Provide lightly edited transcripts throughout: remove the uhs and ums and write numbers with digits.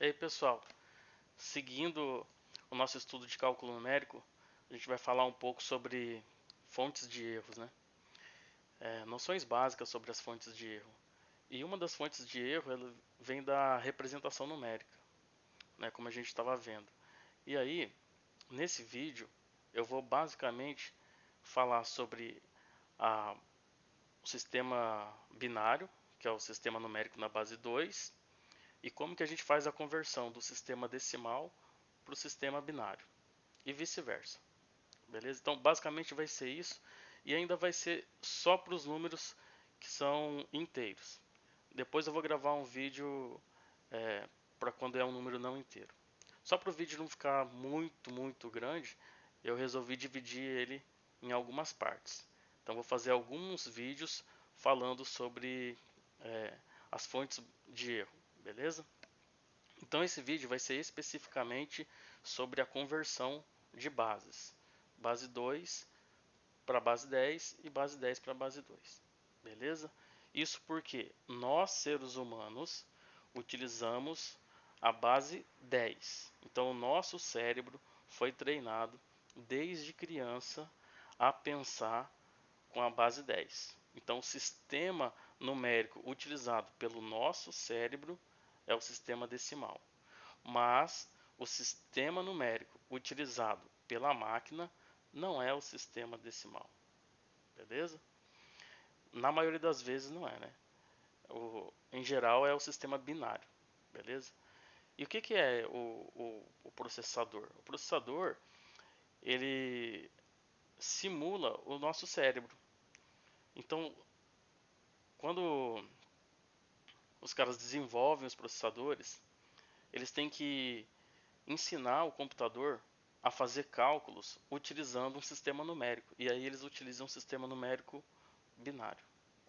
E aí, pessoal, seguindo o nosso estudo de cálculo numérico, a gente vai falar um pouco sobre fontes de erros, né? Noções básicas sobre as fontes de erro. E uma das fontes de erro ela vem da representação numérica, né? Como a gente estava vendo. E aí, nesse vídeo, eu vou basicamente falar sobre o sistema binário, que é o sistema numérico na base 2, e como que a gente faz a conversão do sistema decimal para o sistema binário e vice-versa. Beleza? Então, basicamente vai ser isso e ainda vai ser só para os números que são inteiros. Depois eu vou gravar um vídeo para quando é um número não inteiro. Só para o vídeo não ficar muito grande, eu resolvi dividir ele em algumas partes. Então, vou fazer alguns vídeos falando sobre as fontes de erro, beleza? Então esse vídeo vai ser especificamente sobre a conversão de bases. Base 2 para base 10 e base 10 para base 2. Beleza? Isso porque nós, seres humanos, utilizamos a base 10. Então o nosso cérebro foi treinado desde criança a pensar com a base 10. Então o sistema numérico utilizado pelo nosso cérebro é o sistema decimal. Mas o sistema numérico utilizado pela máquina não é o sistema decimal. Beleza? Na maioria das vezes não é, né? Em geral é o sistema binário. Beleza? E o que é o processador? O processador ele simula o nosso cérebro. Então, quando os caras desenvolvem os processadores, eles têm que ensinar o computador a fazer cálculos utilizando um sistema numérico. E aí eles utilizam um sistema numérico binário,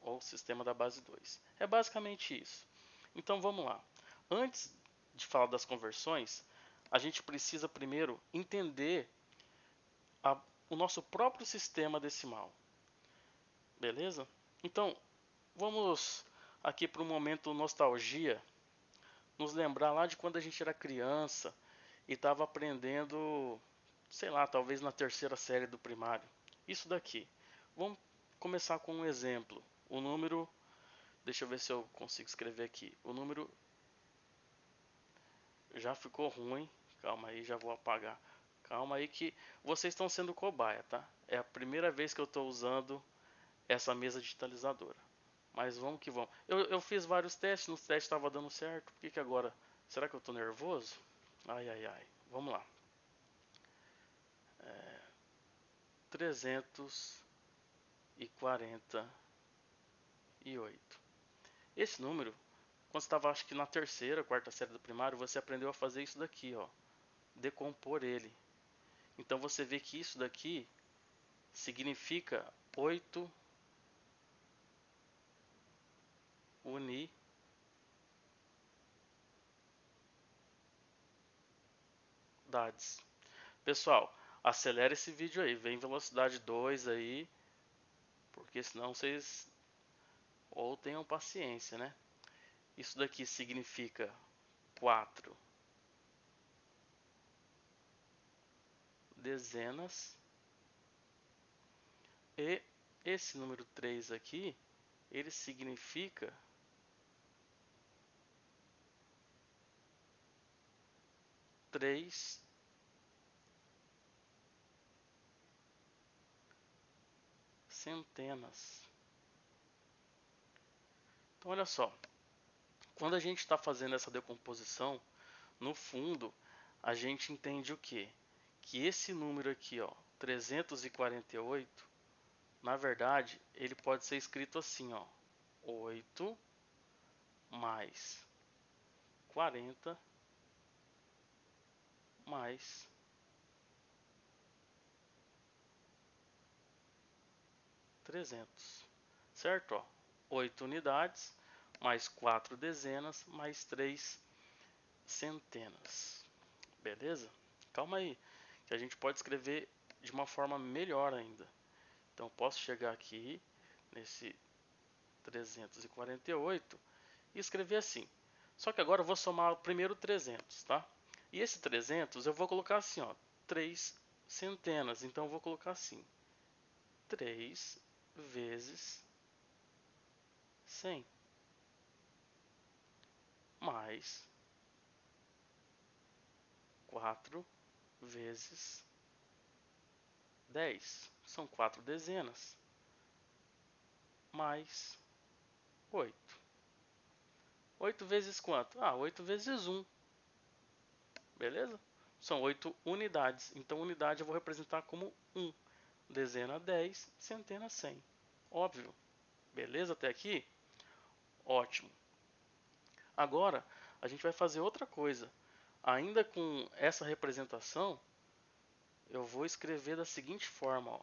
ou sistema da base 2. É basicamente isso. Então vamos lá. Antes de falar das conversões, a gente precisa primeiro entender a, o nosso próprio sistema decimal. Beleza? Então, vamos aqui para um momento nostalgia, nos lembrar lá de quando a gente era criança e estava aprendendo, sei lá, talvez na terceira série do primário. Isso daqui. Vamos começar com um exemplo. O número, deixa eu ver se eu consigo escrever aqui. O número já ficou ruim. Calma aí, já vou apagar. Calma aí que vocês estão sendo cobaia, tá? É a primeira vez que eu estou usando essa mesa digitalizadora. Mas vamos que vamos. Eu fiz vários testes, nos testes estava dando certo. Por que que agora? Será que eu estou nervoso? Ai. Vamos lá. 348. Esse número, quando você estava acho que na terceira, quarta série do primário, você aprendeu a fazer isso daqui, ó, decompor ele. Então você vê que isso daqui significa 8 unidades. Pessoal, acelera esse vídeo aí, vem velocidade 2 aí, porque senão vocês ou tenham paciência, né? Isso daqui significa 4 dezenas. E esse número 3 aqui, ele significa 3 centenas. Então olha só, quando a gente está fazendo essa decomposição, no fundo a gente entende o que? Que esse número aqui, ó, 348, na verdade ele pode ser escrito assim, ó, 8 mais 40 mais 300, certo? Ó, 8 unidades mais 4 dezenas mais 3 centenas. Beleza? Calma aí, que a gente pode escrever de uma forma melhor ainda. Então posso chegar aqui nesse 348 e escrever assim: Só que agora eu vou somar o primeiro 300, tá? E esse 300 eu vou colocar assim, ó, 3 centenas. Então eu vou colocar assim, 3 vezes 100 mais 4 vezes 10. São 4 dezenas. Mais 8. 8 vezes quanto? 8 vezes 1. Beleza? São 8 unidades. Então, unidade eu vou representar como 1. Dezena 10, centena 100. Óbvio. Beleza até aqui? Ótimo. Agora, a gente vai fazer outra coisa. Ainda com essa representação, eu vou escrever da seguinte forma, ó.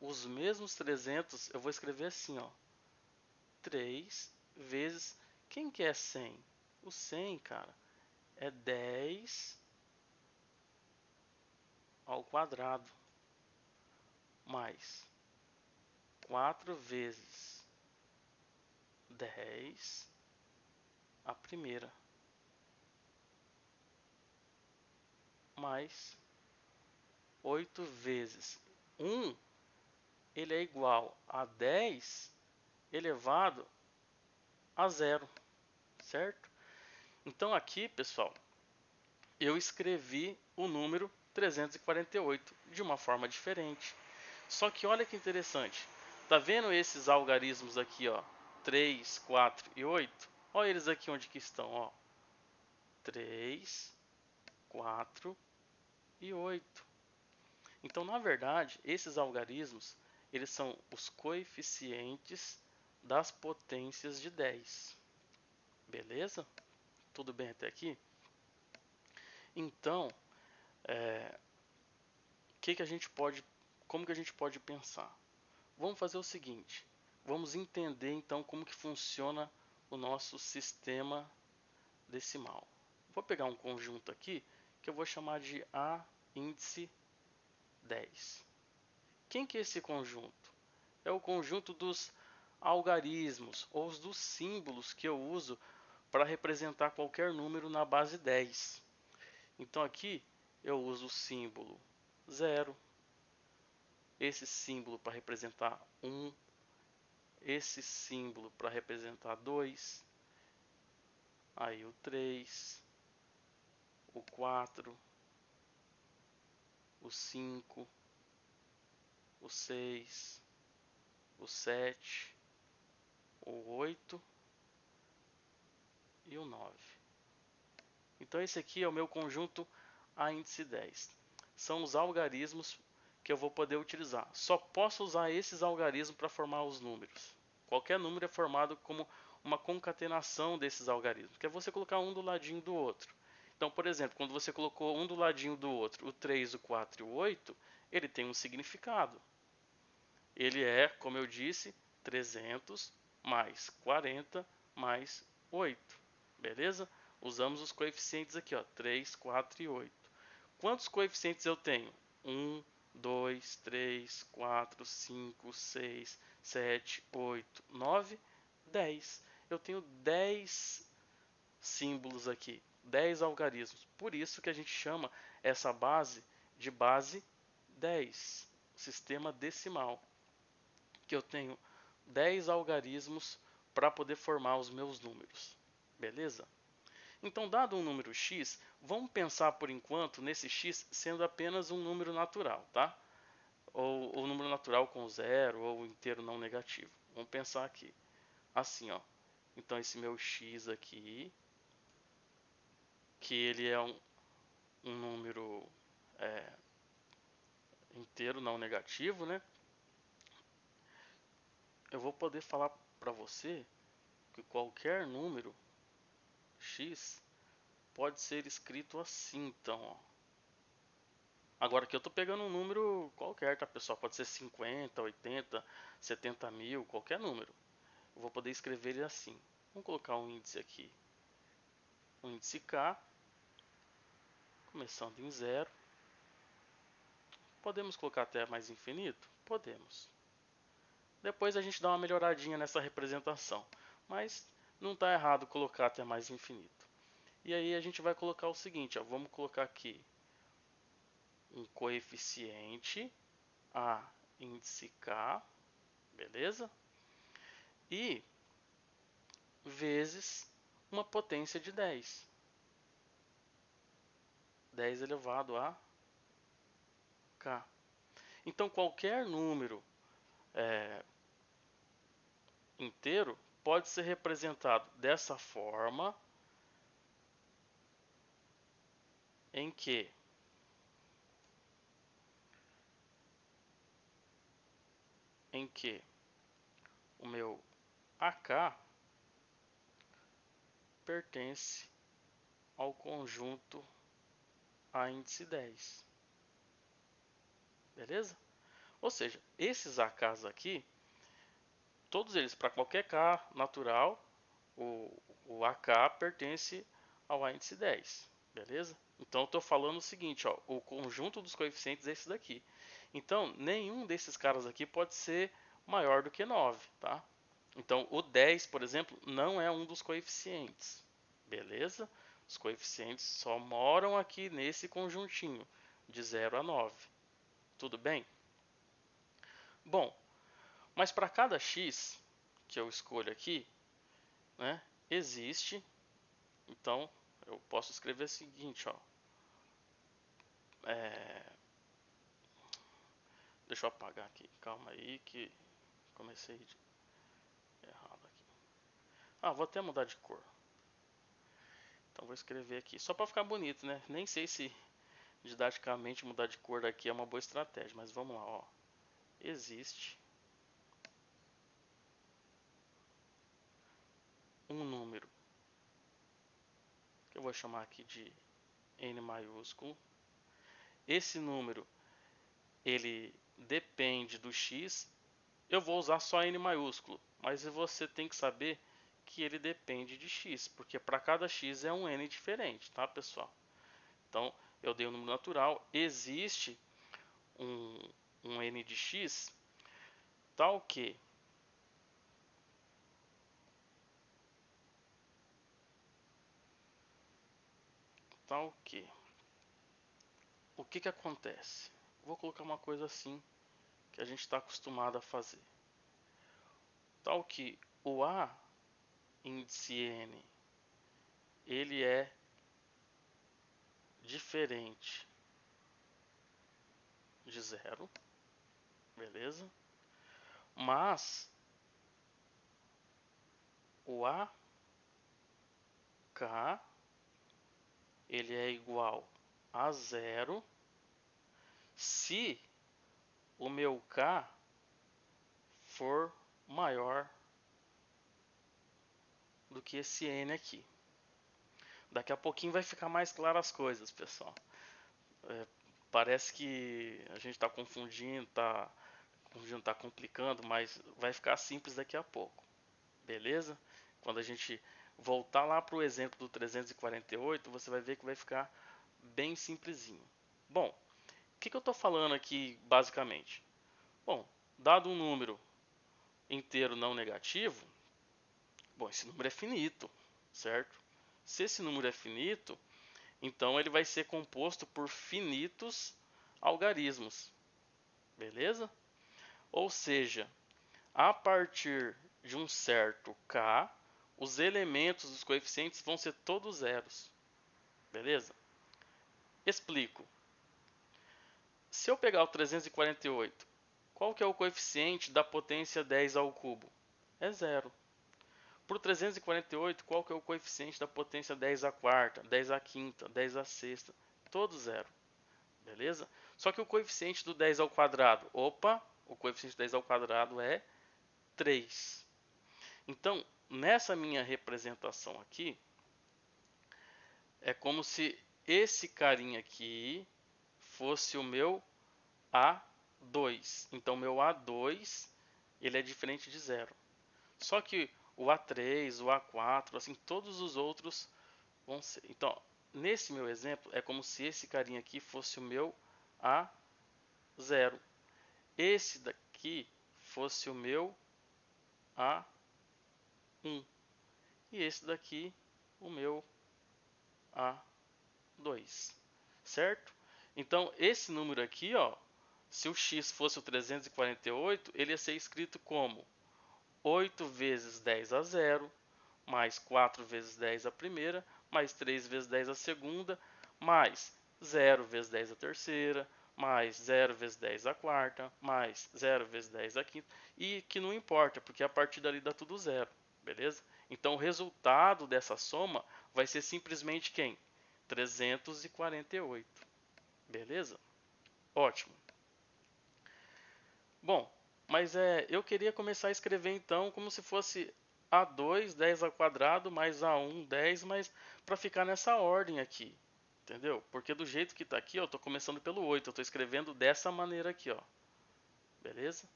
Os mesmos 300, eu vou escrever assim, ó. 3 vezes... Quem que é 100? O 100, cara, é 10 ao quadrado mais 4 vezes 10 a primeira mais 8 vezes 1, ele é igual a 10 elevado a zero, certo? Então aqui, pessoal, eu escrevi o número 348 de uma forma diferente. Só que olha que interessante. Tá vendo esses algarismos aqui, ó? 3, 4 e 8? Olha eles aqui onde que estão, ó. 3, 4 e 8. Então, na verdade, esses algarismos, eles são os coeficientes das potências de 10. Beleza? Tudo bem até aqui? Então, que a gente pode, como que a gente pode pensar? Vamos fazer o seguinte, vamos entender então como que funciona o nosso sistema decimal. Vou pegar um conjunto aqui que eu vou chamar de A índice 10. Quem que é esse conjunto? É o conjunto dos algarismos ou dos símbolos que eu uso para representar qualquer número na base 10. Então aqui eu uso o símbolo 0, esse símbolo para representar 1, esse símbolo para representar 2, aí o 3, o 4, o 5, o 6, o 7, o 8 e o 9. Então esse aqui é o meu conjunto A índice 10. São os algarismos que eu vou poder utilizar. Só posso usar esses algarismos para formar os números. Qualquer número é formado como uma concatenação desses algarismos, que é você colocar um do ladinho do outro. Então, por exemplo, quando você colocou um do ladinho do outro, o 3, o 4 e o 8, ele tem um significado. Ele é, como eu disse, 300 mais 40 mais 8. Beleza? Usamos os coeficientes aqui, ó, 3, 4 e 8. Quantos coeficientes eu tenho? 1, 2, 3, 4, 5, 6, 7, 8, 9, 10. Eu tenho 10 símbolos aqui, 10 algarismos. Por isso que a gente chama essa base de base 10, sistema decimal, que eu tenho 10 algarismos para poder formar os meus números. Beleza? Então, dado um número x, vamos pensar por enquanto nesse x sendo apenas um número natural, tá? Ou número natural com zero ou inteiro não negativo. Vamos pensar aqui, assim, ó. Então, esse meu x aqui, que ele é um número inteiro não negativo, né? Eu vou poder falar para você que qualquer número x pode ser escrito assim, então, ó. Agora aqui eu estou pegando um número qualquer, tá, pessoal? Pode ser 50, 80, 70 mil, qualquer número. Eu vou poder escrever ele assim. Vamos colocar um índice aqui. Um índice K, começando em 0. Podemos colocar até mais infinito? Podemos. Depois a gente dá uma melhoradinha nessa representação. Mas não está errado colocar até mais infinito. E aí a gente vai colocar o seguinte, ó, vamos colocar aqui um coeficiente A índice K, beleza? E vezes uma potência de 10. 10 elevado a K. Então qualquer número inteiro pode ser representado dessa forma, em que o meu AK pertence ao conjunto A índice 10. Beleza? Ou seja, esses AKs aqui, todos eles, para qualquer K natural, o AK pertence ao A índice 10. Beleza? Então eu estou falando o seguinte, ó, o conjunto dos coeficientes é esse daqui. Então, nenhum desses caras aqui pode ser maior do que 9, tá? Então, o 10, por exemplo, não é um dos coeficientes. Beleza? Os coeficientes só moram aqui nesse conjuntinho, de 0 a 9. Tudo bem? Bom, mas para cada x que eu escolho aqui, né, existe, então eu posso escrever o seguinte, ó, deixa eu apagar aqui, calma aí que comecei errado aqui. Vou até mudar de cor. Então vou escrever aqui, só para ficar bonito, né? Nem sei se didaticamente mudar de cor daqui é uma boa estratégia, mas vamos lá, ó. Existe um número que eu vou chamar aqui de n maiúsculo. Esse número ele depende do x. Eu vou usar só n maiúsculo, mas você tem que saber que ele depende de x, porque para cada x é um n diferente, tá, pessoal? Então, eu dei um número natural, existe um n de x, tal que o que acontece? Vou colocar uma coisa assim que a gente está acostumado a fazer. Tal que o A índice n ele é diferente de zero, beleza? Mas o AK ele é igual a zero se o meu K for maior do que esse N aqui. Daqui a pouquinho vai ficar mais claro as coisas, pessoal. Parece que a gente está confundindo, tá complicando, mas vai ficar simples daqui a pouco. Beleza? Quando a gente voltar lá para o exemplo do 348, você vai ver que vai ficar bem simplesinho. Bom, o que eu estou falando aqui basicamente? Bom, dado um número inteiro não negativo, bom, esse número é finito, certo? Se esse número é finito, então ele vai ser composto por finitos algarismos, beleza? Ou seja, a partir de um certo k, os elementos dos coeficientes vão ser todos zeros, beleza? Explico. Se eu pegar o 348, qual que é o coeficiente da potência 10 ao cubo? É zero. Para o 348, qual que é o coeficiente da potência 10 à quarta, 10 à quinta, 10 à sexta? Todo zero. Beleza? Só que o coeficiente do 10 ao quadrado, o coeficiente do 10 ao quadrado é 3. Então, nessa minha representação aqui, é como se esse carinha aqui fosse o meu A2. Então, meu A2 ele é diferente de zero. Só que o A3, o A4, assim, todos os outros vão ser. Então, nesse meu exemplo, é como se esse carinha aqui fosse o meu A0. Esse daqui fosse o meu A1. E esse daqui, o meu a 2, certo? Então, esse número aqui, ó, se o x fosse o 348, ele ia ser escrito como 8 vezes 10 a 0, mais 4 vezes 10 a primeira, mais 3 vezes 10 a segunda, mais 0 vezes 10 a terceira, mais 0 vezes 10 a quarta, mais 0 vezes 10 a quinta, e que não importa, porque a partir dali dá tudo zero, beleza? Então o resultado dessa soma vai ser simplesmente quem? 348, beleza? Ótimo. Bom, mas eu queria começar a escrever então como se fosse A2, 10 ao quadrado, mais A1, 10, mas para ficar nessa ordem aqui, entendeu? Porque do jeito que está aqui, eu estou começando pelo 8, eu estou escrevendo dessa maneira aqui, ó, beleza?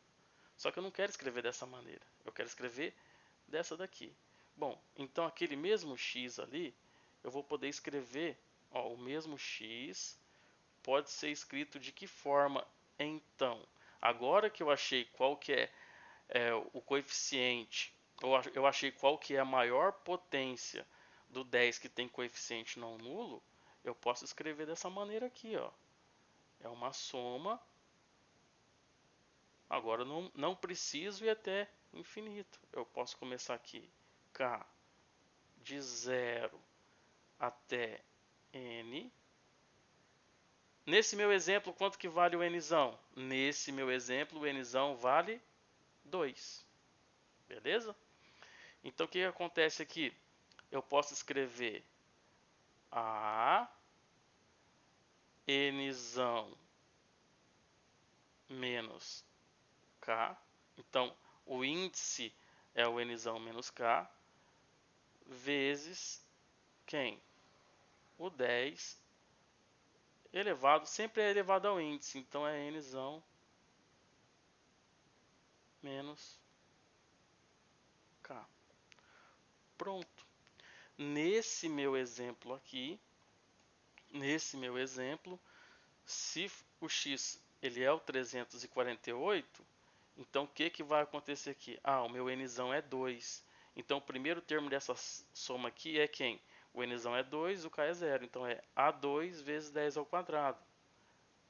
Só que eu não quero escrever dessa maneira, eu quero escrever dessa daqui. Bom, então aquele mesmo x ali, eu vou poder escrever, ó, o mesmo x pode ser escrito de que forma então? Agora que eu achei qual que é o coeficiente, eu achei qual que é a maior potência do 10 que tem coeficiente não nulo, eu posso escrever dessa maneira aqui, ó. É uma soma. Agora não preciso ir até infinito. Eu posso começar aqui k de 0 até n. Nesse meu exemplo, quanto que vale o nzão? Nesse meu exemplo, o nzão vale 2. Beleza? Então o que acontece aqui? Eu posso escrever a nzão menos k. Então o índice é o nzão menos k vezes quem? O 10 elevado, sempre é elevado ao índice, então é nzão menos k. Pronto. Nesse meu exemplo, se o x ele é o 348, então o que vai acontecer aqui? Ah, o meu nzão é 2. Então o primeiro termo dessa soma aqui é quem? O nzão é 2, o k é 0. Então é A2 vezes 10 ao quadrado.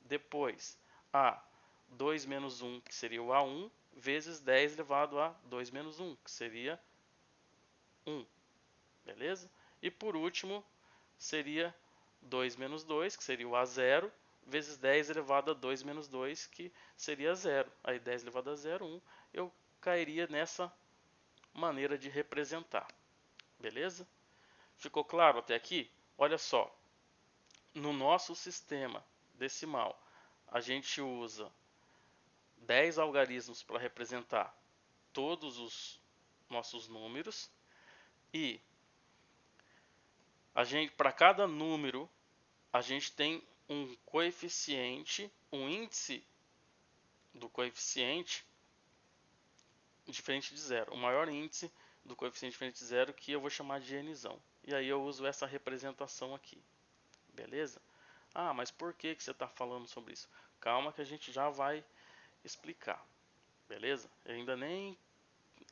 Depois, A2 menos 1, que seria o A1, vezes 10 elevado a 2 menos 1, que seria 1. Beleza? E por último, seria 2 menos 2, que seria o A0, vezes 10 elevado a 2 menos 2, que seria 0. Aí 10 elevado a 0, 1. Eu cairia nessa maneira de representar. Beleza? Ficou claro até aqui? Olha só. No nosso sistema decimal, a gente usa 10 algarismos para representar todos os nossos números e para cada número a gente tem um coeficiente, um índice do coeficiente diferente de zero. O maior índice do coeficiente diferente de zero que eu vou chamar de nzão. E aí eu uso essa representação aqui. Beleza? Ah, mas por que você está falando sobre isso? Calma que a gente já vai explicar. Beleza? A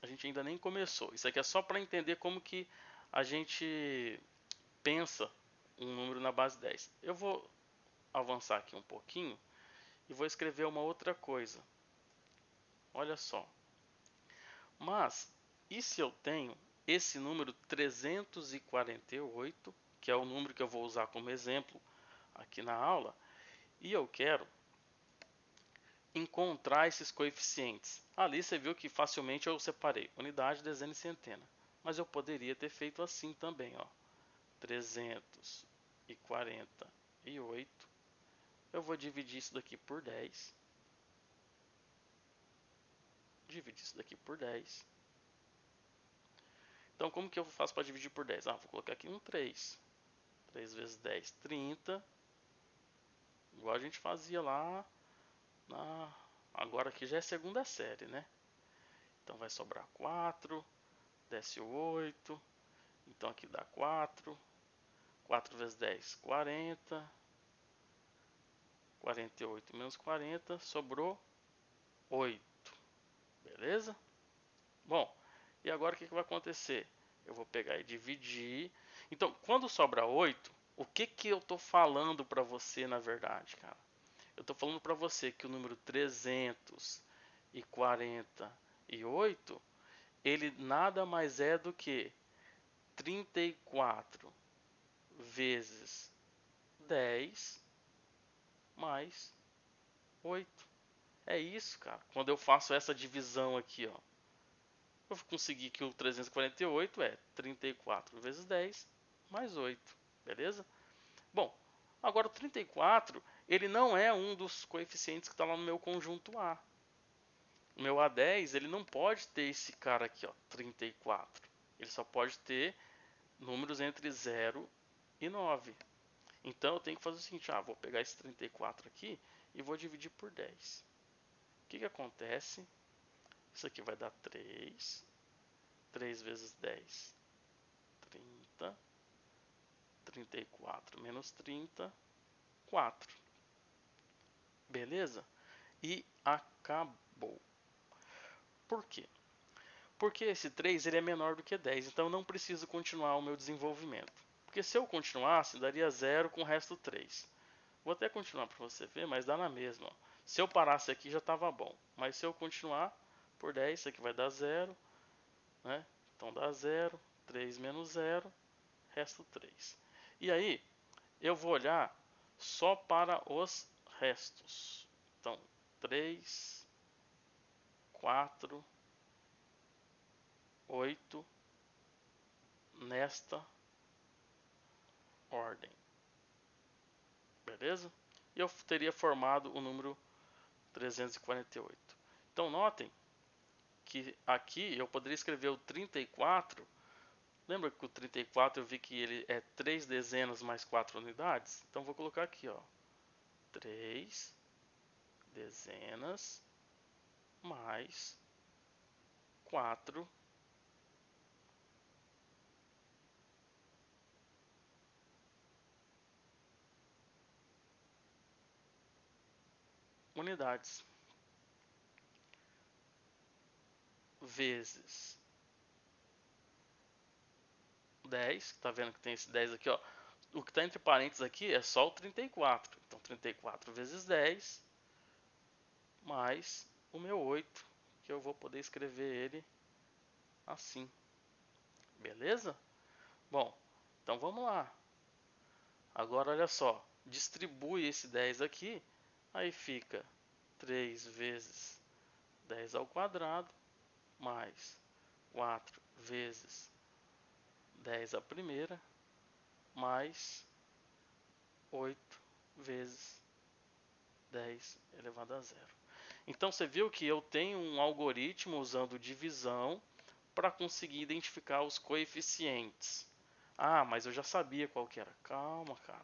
gente ainda nem começou. Isso aqui é só para entender como que a gente pensa um número na base 10. Eu vou avançar aqui um pouquinho e vou escrever uma outra coisa. Olha só. Mas, e se eu tenho esse número 348, que é o número que eu vou usar como exemplo aqui na aula, e eu quero encontrar esses coeficientes. Ali você viu que facilmente eu separei unidade, dezena e centena. Mas eu poderia ter feito assim também, ó. 348. Eu vou dividir isso daqui por 10. Dividir isso daqui por 10. Então, como que eu faço para dividir por 10? Vou colocar aqui um 3. 3 vezes 10, 30. Igual a gente fazia lá na... Agora aqui já é segunda série, né? Então vai sobrar 4. Desce o 8. Então aqui dá 4. 4 vezes 10, 40. 48 menos 40, sobrou 8. Beleza? Bom, e agora o que vai acontecer? Eu vou pegar e dividir. Então, quando sobra 8, O que eu estou falando para você, na verdade, cara? Eu estou falando para você que o número 348, ele nada mais é do que 34 vezes 10 mais 8. É isso, cara. Quando eu faço essa divisão aqui, ó, eu vou conseguir que o 348 é 34 vezes 10 mais 8, beleza? Bom, agora o 34, ele não é um dos coeficientes que está lá no meu conjunto A. O meu A10, ele não pode ter esse cara aqui, ó, 34. Ele só pode ter números entre 0 e 9. Então eu tenho que fazer o seguinte, vou pegar esse 34 aqui e vou dividir por 10. O que acontece? Isso aqui vai dar 3. 3 vezes 10, 30. 34 menos 30, 4. Beleza? E acabou. Por quê? Porque esse 3 ele é menor do que 10, então eu não preciso continuar o meu desenvolvimento. Porque se eu continuasse, daria 0 com o resto 3. Vou até continuar para você ver, mas dá na mesma. Ó. Se eu parasse aqui já estava bom. Mas se eu continuar por 10, isso aqui vai dar 0. Né? Então dá 0, 3 menos 0, resto 3. E aí, eu vou olhar só para os restos. Então, 3, 4, 8, nesta ordem. Beleza? E eu teria formado o número 348. Então, notem que aqui eu poderia escrever o 34. Lembra que o 34 eu vi que ele é 3 dezenas mais 4 unidades? Então, vou colocar aqui, ó, 3 dezenas mais 4 unidades vezes 10, tá vendo que tem esse 10 aqui, ó. O que está entre parênteses aqui é só o 34. Então 34 vezes 10 mais o meu 8, que eu vou poder escrever ele assim. Beleza? Bom, então vamos lá. Agora olha só, distribui esse 10 aqui, aí fica 3 vezes 10 ao quadrado mais 4 vezes 10 à primeira mais 8 vezes 10 elevado a zero. Então você viu que eu tenho um algoritmo usando divisão para conseguir identificar os coeficientes. Mas eu já sabia qual que era. Calma, cara.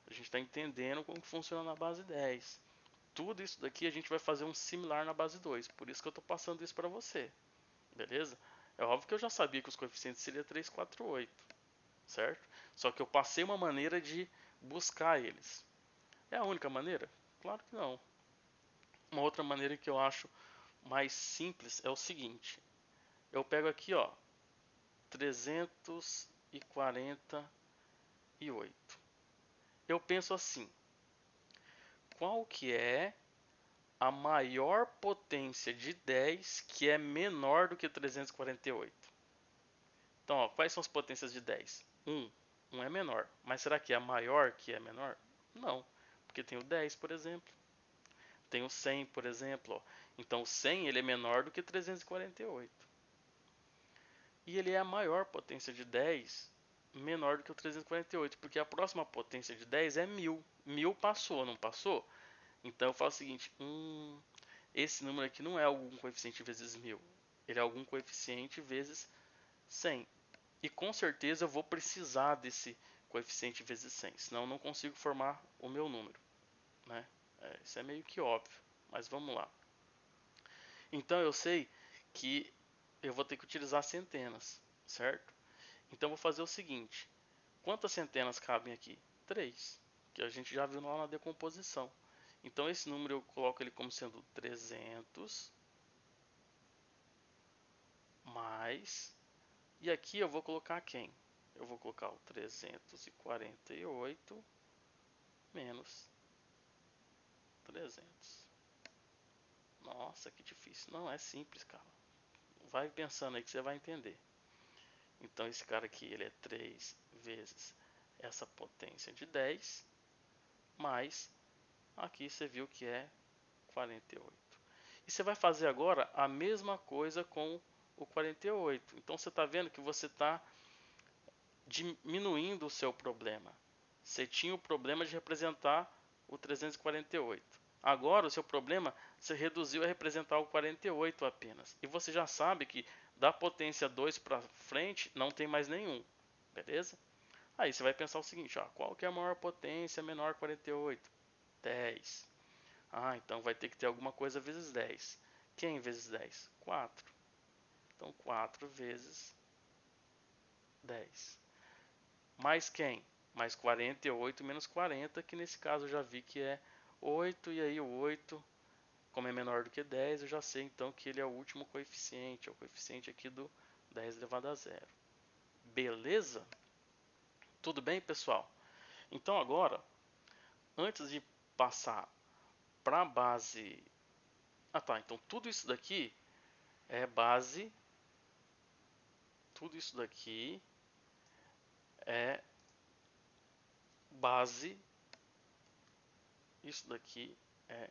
A gente está entendendo como que funciona na base 10. Tudo isso daqui a gente vai fazer um similar na base 2. Por isso que eu estou passando isso para você. Beleza? É óbvio que eu já sabia que os coeficientes seriam 3, 4, 8. Certo? Só que eu passei uma maneira de buscar eles. É a única maneira? Claro que não. Uma outra maneira que eu acho mais simples é o seguinte. Eu pego aqui, ó, 348. Eu penso assim, qual que é a maior potência de 10 que é menor do que 348? Então, ó, quais são as potências de 10? 1. 1 é menor. Mas será que é a maior que é menor? Não. Porque tem o 10, por exemplo. Tem o 100, por exemplo. Ó. Então, o 100 ele é menor do que 348. E ele é a maior potência de 10, menor do que o 348, porque a próxima potência de 10 é 1000. 1000 passou, não passou? Então eu faço o seguinte, esse número aqui não é algum coeficiente vezes 1000, ele é algum coeficiente vezes 100. E com certeza eu vou precisar desse coeficiente vezes 100, senão eu não consigo formar o meu número. Né? Isso é meio que óbvio, mas vamos lá. Então eu sei que eu vou ter que utilizar centenas, certo? Então eu vou fazer o seguinte, quantas centenas cabem aqui? 3, que a gente já viu lá na decomposição. Então esse número eu coloco ele como sendo 300 mais, e aqui eu vou colocar quem? eu vou colocar o 348 menos 300. Nossa, que difícil. Não, é simples, cara. Vai pensando aí que você vai entender. Então esse cara aqui, ele é 3 vezes essa potência de 10, mais aqui você viu que é 48. E você vai fazer agora a mesma coisa com o 48. Então você está vendo que você está diminuindo o seu problema. Você tinha o problema de representar o 348. Agora o seu problema você reduziu a representar o 48 apenas. E você já sabe que da potência 2 para frente não tem mais nenhum. Beleza? Aí você vai pensar o seguinte, ó, qual que é a maior potência menor 48? 10. Ah, então vai ter que ter alguma coisa vezes 10. Quem vezes 10? 4. Então 4 vezes 10. Mais quem? Mais 48 menos 40, que nesse caso eu já vi que é 8, e aí o 8, como é menor do que 10, eu já sei então que ele é o último coeficiente, é o coeficiente aqui do 10 elevado a zero. Beleza? Tudo bem, pessoal? Então agora, antes de passar para a base... Ah tá, então tudo isso daqui é base... Tudo isso daqui é base... Isso daqui é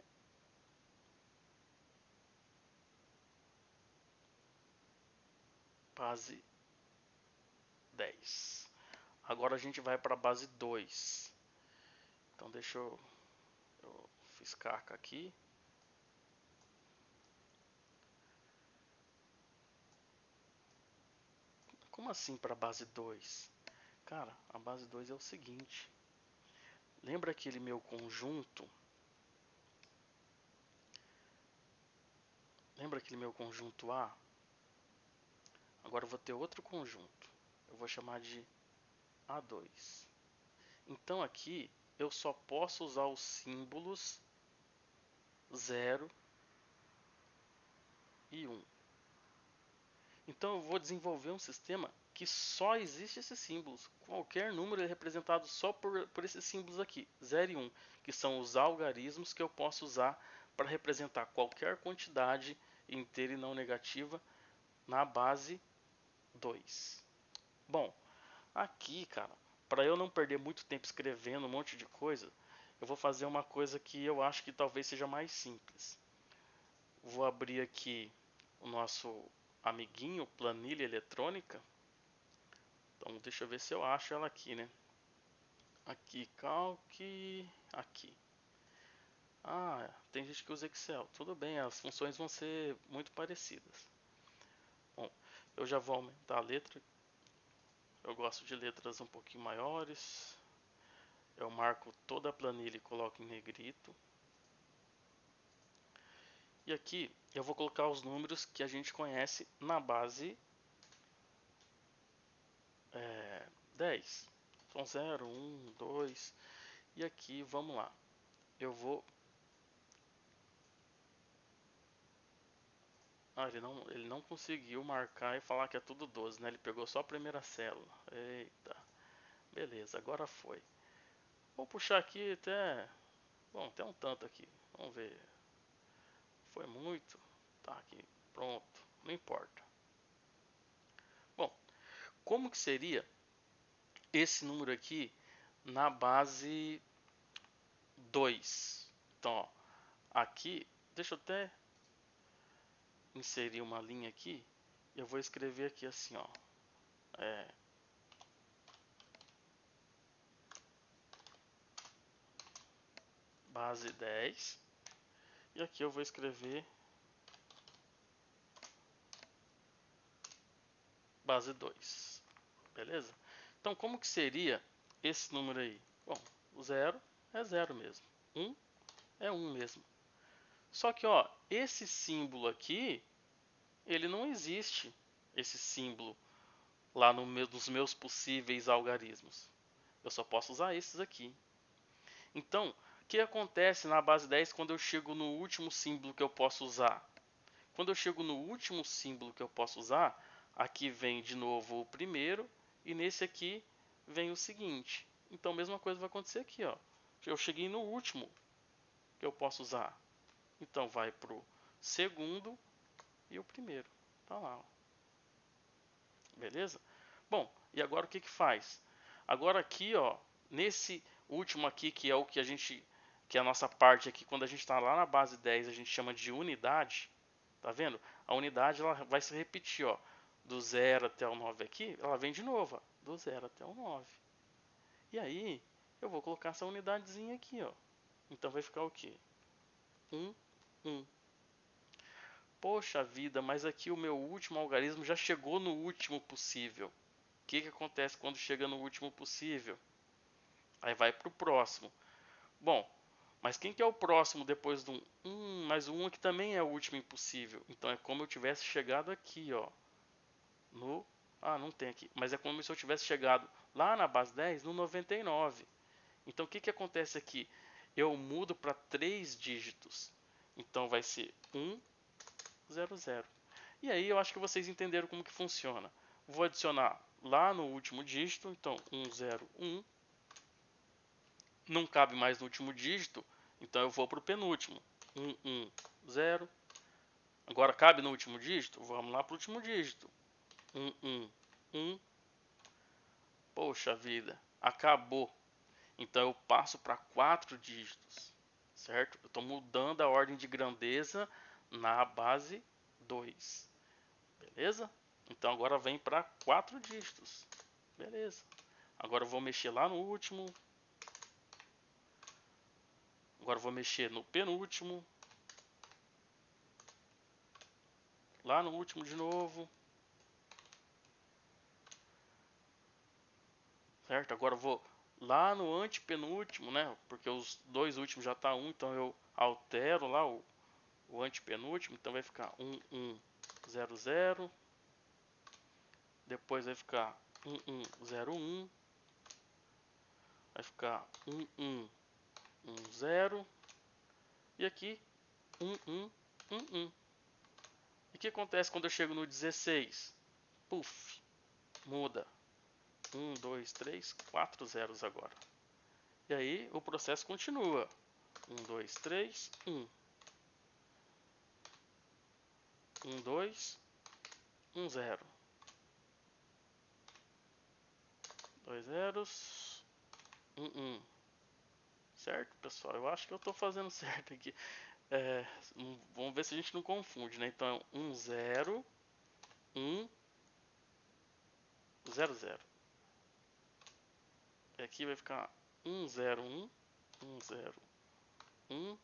base 10. Agora a gente vai para a base 2. Então deixa eu fiz caca aqui. Como assim para a base 2? Cara, a base 2 é o seguinte. Lembra aquele meu conjunto? Lembra aquele meu conjunto A? Agora eu vou ter outro conjunto. Eu vou chamar de A2. Então aqui eu só posso usar os símbolos 0 e 1. Então eu vou desenvolver um sistema que só existe esses símbolos. Qualquer número é representado só por esses símbolos aqui, 0 e 1, que são os algarismos que eu posso usar para representar qualquer quantidade inteira e não negativa na base 2. Bom, aqui, cara, para eu não perder muito tempo escrevendo um monte de coisa, eu vou fazer uma coisa que eu acho que talvez seja mais simples. Vou abrir aqui o nosso amiguinho, planilha eletrônica. Então deixa eu ver se eu acho ela aqui, né? Aqui, calque, aqui. Ah, tem gente que usa Excel. Tudo bem, as funções vão ser muito parecidas. Bom, eu já vou aumentar a letra. Eu gosto de letras um pouquinho maiores. Eu marco toda a planilha e coloco em negrito. E aqui eu vou colocar os números que a gente conhece na base 10. Então 0, 1, 2. E aqui, vamos lá. Eu vou... Ah, ele não conseguiu marcar e falar que é tudo 12, né? Ele pegou só a primeira célula. Eita. Beleza, agora foi. Vou puxar aqui até... Bom, até um tanto aqui. Vamos ver. Foi muito. Tá aqui. Pronto. Não importa. Bom, como que seria esse número aqui na base 2? Então, ó, aqui... Deixa eu até inserir uma linha aqui. Eu vou escrever aqui assim, ó. Base 10. E aqui eu vou escrever base 2. Beleza? Então, como que seria esse número aí? Bom, o 0 é 0 mesmo. 1 é 1 mesmo. Só que, ó, esse símbolo aqui, ele não existe, esse símbolo, lá nos meus possíveis algarismos. Eu só posso usar esses aqui. Então, o que acontece na base 10 quando eu chego no último símbolo que eu posso usar? Quando eu chego no último símbolo que eu posso usar, aqui vem de novo o primeiro E nesse aqui vem o seguinte. Então a mesma coisa vai acontecer aqui, ó. Eu cheguei no último que eu posso usar. Então vai pro segundo e o primeiro. Tá lá, ó. Beleza? Bom, e agora o que que faz? Agora aqui, ó, nesse último aqui, que é o que a gente, que é a nossa parte aqui, quando a gente está lá na base 10, a gente chama de unidade. Tá vendo? A unidade ela vai se repetir, ó. Do 0 até o 9 aqui, ela vem de novo, ó. Do 0 até o 9. E aí, eu vou colocar essa unidadezinha aqui, ó. Então vai ficar o quê? 1, 1. Poxa vida, mas aqui o meu último algarismo já chegou no último possível. O que que acontece quando chega no último possível? Aí vai para o próximo. Bom, mas quem que é o próximo depois do 1? Mas o 1 aqui também é o último impossível. Então é como eu tivesse chegado aqui, ó. No... Ah, não tem aqui. Mas é como se eu tivesse chegado lá na base 10 no 99. Então o que que acontece aqui? Eu mudo para 3 dígitos. Então vai ser 1, 0, 0. E aí eu acho que vocês entenderam como que funciona. Vou adicionar lá no último dígito. Então 1, 0, 1. Não cabe mais no último dígito. Então eu vou para o penúltimo. 1, 1, 0. Agora cabe no último dígito? Vamos lá para o último dígito. 1, 1, 1. Poxa vida, acabou. Então eu passo para 4 dígitos, certo? Eu estou mudando a ordem de grandeza na base 2, beleza? Então agora vem para 4 dígitos, beleza? Agora eu vou mexer lá no último. Agora eu vou mexer no penúltimo. Lá no último de novo. Certo? Agora eu vou lá no antepenúltimo, né? Porque os dois últimos já tá 1, então eu altero lá o antepenúltimo, então vai ficar 1, 1, 0, 0. Depois vai ficar 1, 1, 0, 1. Vai ficar 1, 1, 1, 0. E aqui 1, 1, 1, 1. E o que acontece quando eu chego no 16? Puf, muda. 1, 2, 3, 4 zeros agora. E aí o processo continua. 1, 2, 3, 1. 1, 2, 1, 0. 2 zeros. 1, 1. Certo, pessoal? Eu acho que eu estou fazendo certo aqui. Vamos ver se a gente não confunde, né? Então, 1, 0, 1, 0, 0. E aqui vai ficar 1, 0, 1, 1, 0, 1,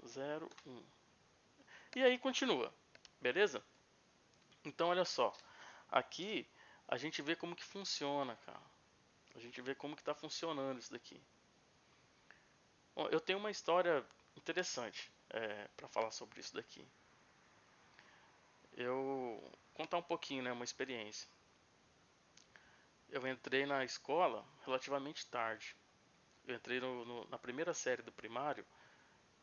0, 1. E aí continua, beleza? Então, olha só. Aqui a gente vê como que funciona, cara. A gente vê como que está funcionando isso daqui. Bom, eu tenho uma história interessante para falar sobre isso daqui. Eu vou contar um pouquinho, né, uma experiência. Eu entrei na escola relativamente tarde. Eu entrei na primeira série do primário.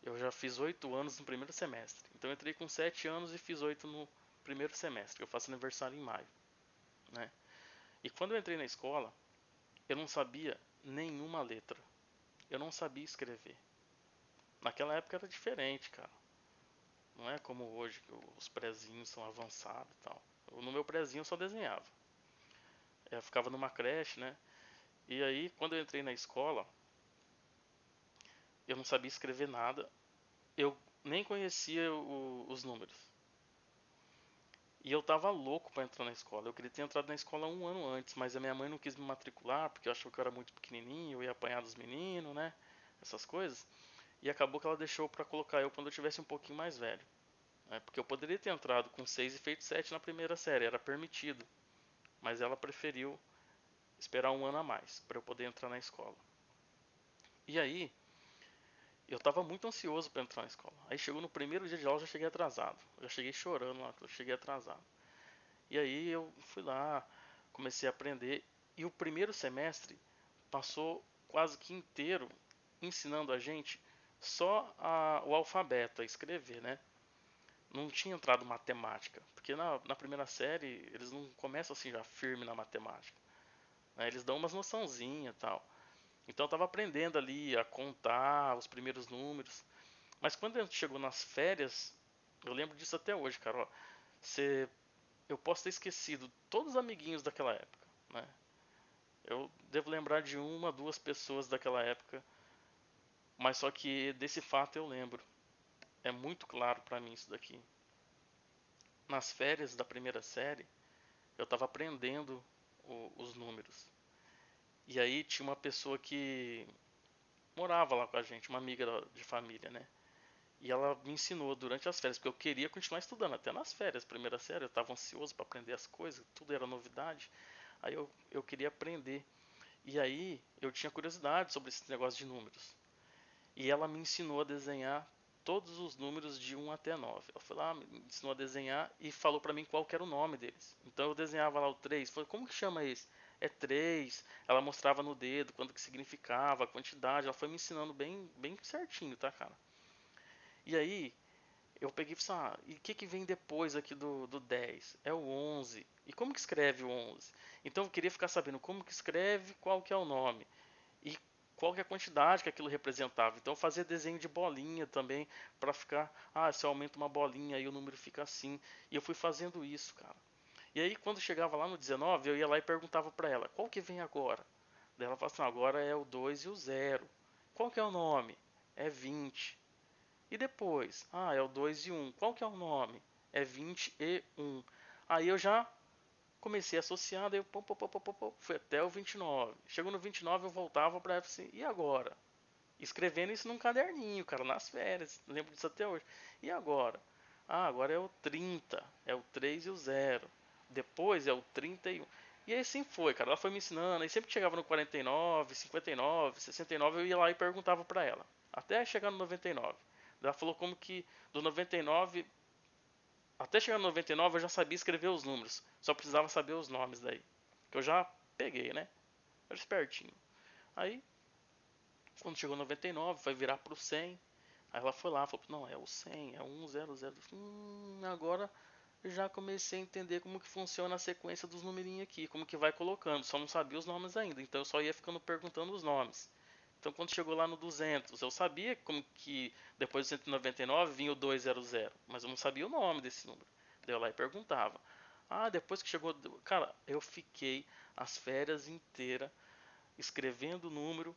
Eu já fiz 8 anos no primeiro semestre. Então eu entrei com 7 anos e fiz 8 no primeiro semestre. Eu faço aniversário em maio, né? E quando eu entrei na escola, eu não sabia nenhuma letra. Eu não sabia escrever. Naquela época era diferente, cara. Não é como hoje que os prezinhos são avançados e tal. No meu prezinho eu só desenhava. Eu ficava numa creche, né? E aí, quando eu entrei na escola, eu não sabia escrever nada. Eu nem conhecia os números. E eu tava louco para entrar na escola. Eu queria ter entrado na escola um ano antes, mas a minha mãe não quis me matricular porque achou que eu era muito pequenininho, eu ia apanhar dos meninos, né? Essas coisas. E acabou que ela deixou para colocar eu quando eu tivesse um pouquinho mais velho. Né? Porque eu poderia ter entrado com 6 e feito 7 na primeira série, era permitido. Mas ela preferiu esperar um ano a mais para eu poder entrar na escola. E aí, eu tava muito ansioso para entrar na escola. Aí chegou no primeiro dia de aula, eu já cheguei atrasado. Eu já cheguei chorando lá, eu cheguei atrasado. E aí eu fui lá, comecei a aprender. E o primeiro semestre passou quase que inteiro ensinando a gente só o alfabeto, a escrever, né? não tinha entrado matemática, porque na primeira série eles não começam assim já firme na matemática, né? Eles dão umas noçãozinha e tal. Então eu estava aprendendo ali a contar os primeiros números, mas quando a gente chegou nas férias, eu lembro disso até hoje, cara. Ó, você, eu posso ter esquecido todos os amiguinhos daquela época, né? Eu devo lembrar de uma, duas pessoas daquela época, mas só que desse fato eu lembro. É muito claro pra mim isso daqui. Nas férias da primeira série, eu estava aprendendo os números. E aí tinha uma pessoa que morava lá com a gente, uma amiga de família, né? E ela me ensinou durante as férias, porque eu queria continuar estudando, até nas férias, primeira série, eu estava ansioso para aprender as coisas, tudo era novidade. Aí eu queria aprender. E aí eu tinha curiosidade sobre esse negócio de números. E ela me ensinou a desenhar todos os números de 1 até 9. Ela foi lá, me ensinou a desenhar e falou para mim qual que era o nome deles. Então eu desenhava lá o 3, falei, como que chama esse? É 3. Ela mostrava no dedo quanto que significava, a quantidade. Ela foi me ensinando bem certinho, tá, cara? E aí, eu peguei e falei assim, e o que vem depois aqui do 10? É o 11. E como que escreve o 11? Então eu queria ficar sabendo como que escreve, qual que é o nome. E qual que é a quantidade que aquilo representava. Então eu fazia desenho de bolinha também, para ficar, se eu aumento uma bolinha aí o número fica assim. E eu fui fazendo isso, cara. E aí quando chegava lá no 19, eu ia lá e perguntava para ela, qual que vem agora? Daí ela falava assim, agora é o 2 e o 0. Qual que é o nome? É 20. E depois? É o 2 e 1. Qual que é o nome? É 21. Aí eu já comecei a associar, daí eu fui até o 29. Chegou no 29 eu voltava para assim, e agora? Escrevendo isso num caderninho, cara, nas férias. Lembro disso até hoje. E agora? Agora é o 30. É o 3 e o 0. Depois é o 31. E aí assim foi, cara. Ela foi me ensinando. E sempre que chegava no 49, 59, 69, eu ia lá e perguntava pra ela. Até chegar no 99. Ela falou como que do 99 até chegar no 99 eu já sabia escrever os números. Só precisava saber os nomes daí. Que eu já peguei, né? Era espertinho. Aí, quando chegou no 99, vai virar pro 100. Aí ela foi lá, falou, não, é o 100, é o 100. Agora já comecei a entender como que funciona a sequência dos numerinhos aqui, como que vai colocando. Só não sabia os nomes ainda, então eu só ia ficando perguntando os nomes. Então quando chegou lá no 200, eu sabia como que depois do 199 vinha o 200, mas eu não sabia o nome desse número. Daí eu lá e perguntava. Depois que chegou, cara, eu fiquei as férias inteiras escrevendo o número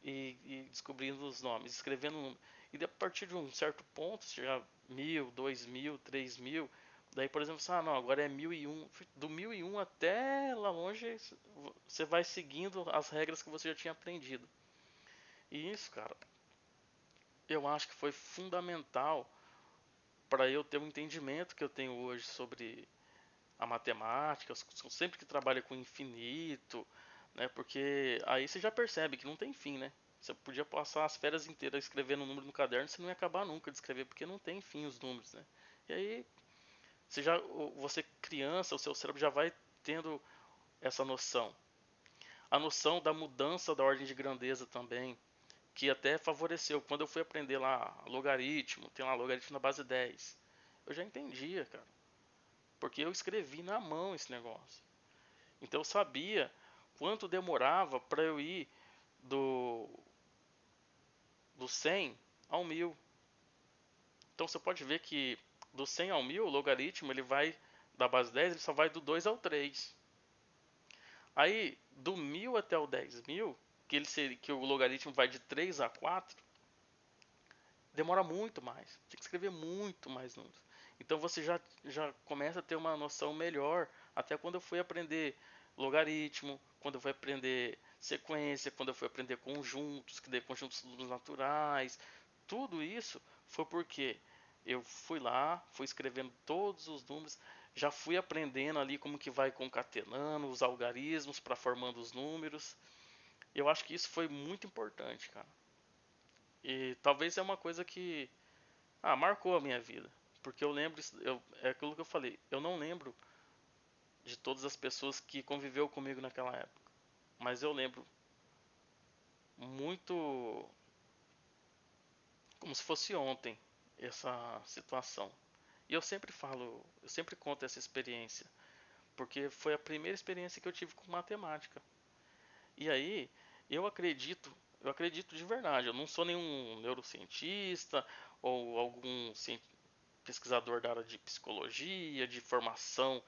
e descobrindo os nomes, escrevendo o número. E a partir de um certo ponto, chegar 1000, 2000, 3000, daí por exemplo, não, agora é 1001. Do 1001 até lá longe, você vai seguindo as regras que você já tinha aprendido. E isso, cara, eu acho que foi fundamental para eu ter o entendimento que eu tenho hoje sobre a matemática. Eu sempre que trabalho com infinito, né? Porque aí você já percebe que não tem fim, né? Você podia passar as férias inteiras escrevendo um número no caderno, você não ia acabar nunca de escrever, porque não tem fim os números, né? E aí você criança, o seu cérebro já vai tendo essa noção. A noção da mudança da ordem de grandeza também, que até favoreceu. Quando eu fui aprender lá logaritmo, tem lá logaritmo na base 10. Eu já entendia, cara. Porque eu escrevi na mão esse negócio. Então eu sabia quanto demorava para eu ir do, do 100 ao 1000. Então você pode ver que do 100 ao 1000, o logaritmo ele vai da base 10, ele só vai do 2 ao 3. Aí do 1000 até o 10.000, que o logaritmo vai de 3 a 4, demora muito mais. Tem que escrever muito mais números. Então você já começa a ter uma noção melhor. Até quando eu fui aprender logaritmo, quando eu fui aprender sequência, quando eu fui aprender conjuntos, que daí conjuntos naturais. Tudo isso foi porque eu fui lá, fui escrevendo todos os números, já fui aprendendo ali como que vai concatenando os algarismos para formando os números. Eu acho que isso foi muito importante, cara. E talvez é uma coisa que marcou a minha vida. Porque eu lembro, é aquilo que eu falei, eu não lembro de todas as pessoas que conviveu comigo naquela época. Mas eu lembro muito como se fosse ontem essa situação. E eu sempre falo, eu sempre conto essa experiência, porque foi a primeira experiência que eu tive com matemática. E aí, eu acredito de verdade. Eu não sou nenhum neurocientista ou algum pesquisador da área de psicologia, de formação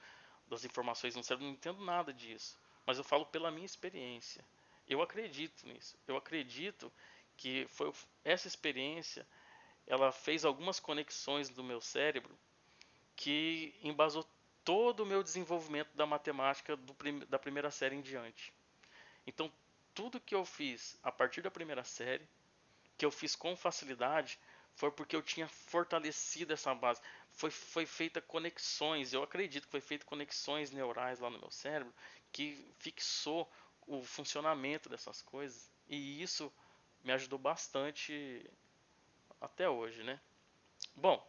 das informações no cérebro, não entendo nada disso. Mas eu falo pela minha experiência. Eu acredito nisso. Eu acredito que foi essa experiência, ela fez algumas conexões do meu cérebro que embasou todo o meu desenvolvimento da matemática da primeira série em diante. Então, tudo que eu fiz a partir da primeira série, que eu fiz com facilidade, foi porque eu tinha fortalecido essa base. Foi feita conexões, eu acredito que foi feita conexões neurais lá no meu cérebro que fixou o funcionamento dessas coisas. E isso me ajudou bastante até hoje, né? Bom,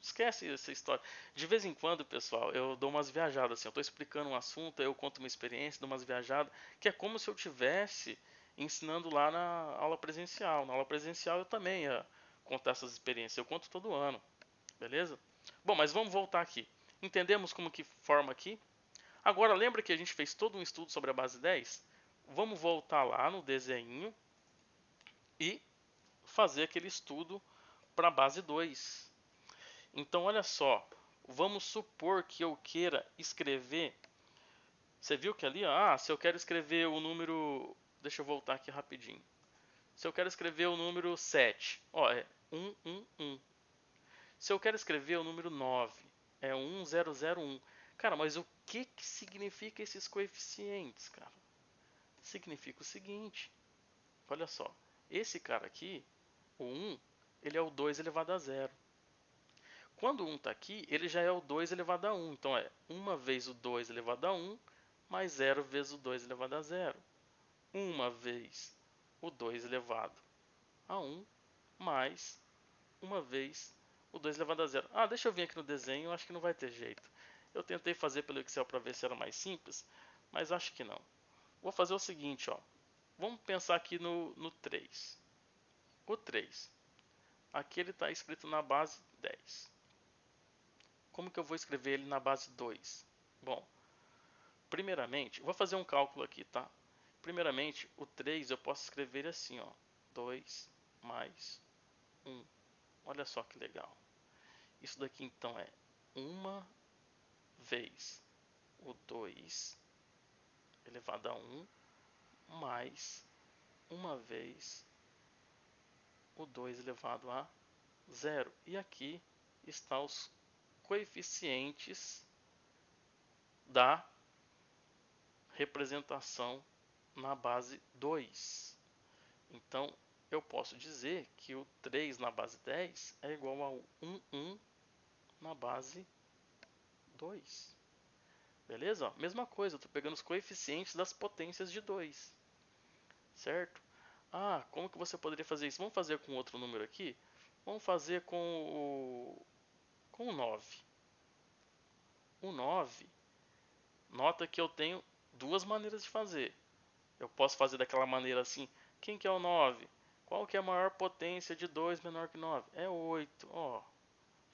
esquece essa história. De vez em quando, pessoal, eu dou umas viajadas assim. Eu estou explicando um assunto, eu conto uma experiência, dou umas viajadas, que é como se eu tivesse ensinando lá na aula presencial. Na aula presencial eu também ia contar essas experiências. Eu conto todo ano, beleza? Bom, mas vamos voltar aqui. Entendemos como que forma aqui? Agora lembra que a gente fez todo um estudo sobre a base 10? Vamos voltar lá no desenho e fazer aquele estudo para a base 2. Então, olha só, vamos supor que eu queira escrever. Você viu que ali, se eu quero escrever o número. Deixa eu voltar aqui rapidinho. Se eu quero escrever o número 7, é 111. Se eu quero escrever o número 9, é 1001. Cara, mas o que significa esses coeficientes, cara? Significa o seguinte: olha só, esse cara aqui, o 1, ele é o 2 elevado a zero. Quando o 1 está aqui, ele já é o 2 elevado a 1. Então é 1 vezes o 2 elevado a 1 mais 0 vezes o 2 elevado a zero. 1 vez o 2 elevado a 1 mais 1 vez o 2 elevado a zero. Deixa eu vir aqui no desenho, acho que não vai ter jeito. Eu tentei fazer pelo Excel para ver se era mais simples, mas acho que não. Vou fazer o seguinte, ó. Vamos pensar aqui no 3. O 3. Aqui ele está escrito na base 10. Como que eu vou escrever ele na base 2? Bom, primeiramente, vou fazer um cálculo aqui, tá? Primeiramente, o 3 eu posso escrever assim, ó. 2 mais 1. Olha só que legal. Isso daqui então é 1 vez o 2 elevado a 1 mais 1 vez o 2 elevado a zero. E aqui estão os coeficientes da representação na base 2. Então, eu posso dizer que o 3 na base 10 é igual ao 1 na base 2. Beleza? Mesma coisa, eu estou pegando os coeficientes das potências de 2. Certo? Como que você poderia fazer isso? Vamos fazer com outro número aqui? Vamos fazer com o 9. O 9, nota que eu tenho duas maneiras de fazer. Eu posso fazer daquela maneira assim. Quem que é o 9? Qual que é a maior potência de 2 menor que 9? É 8.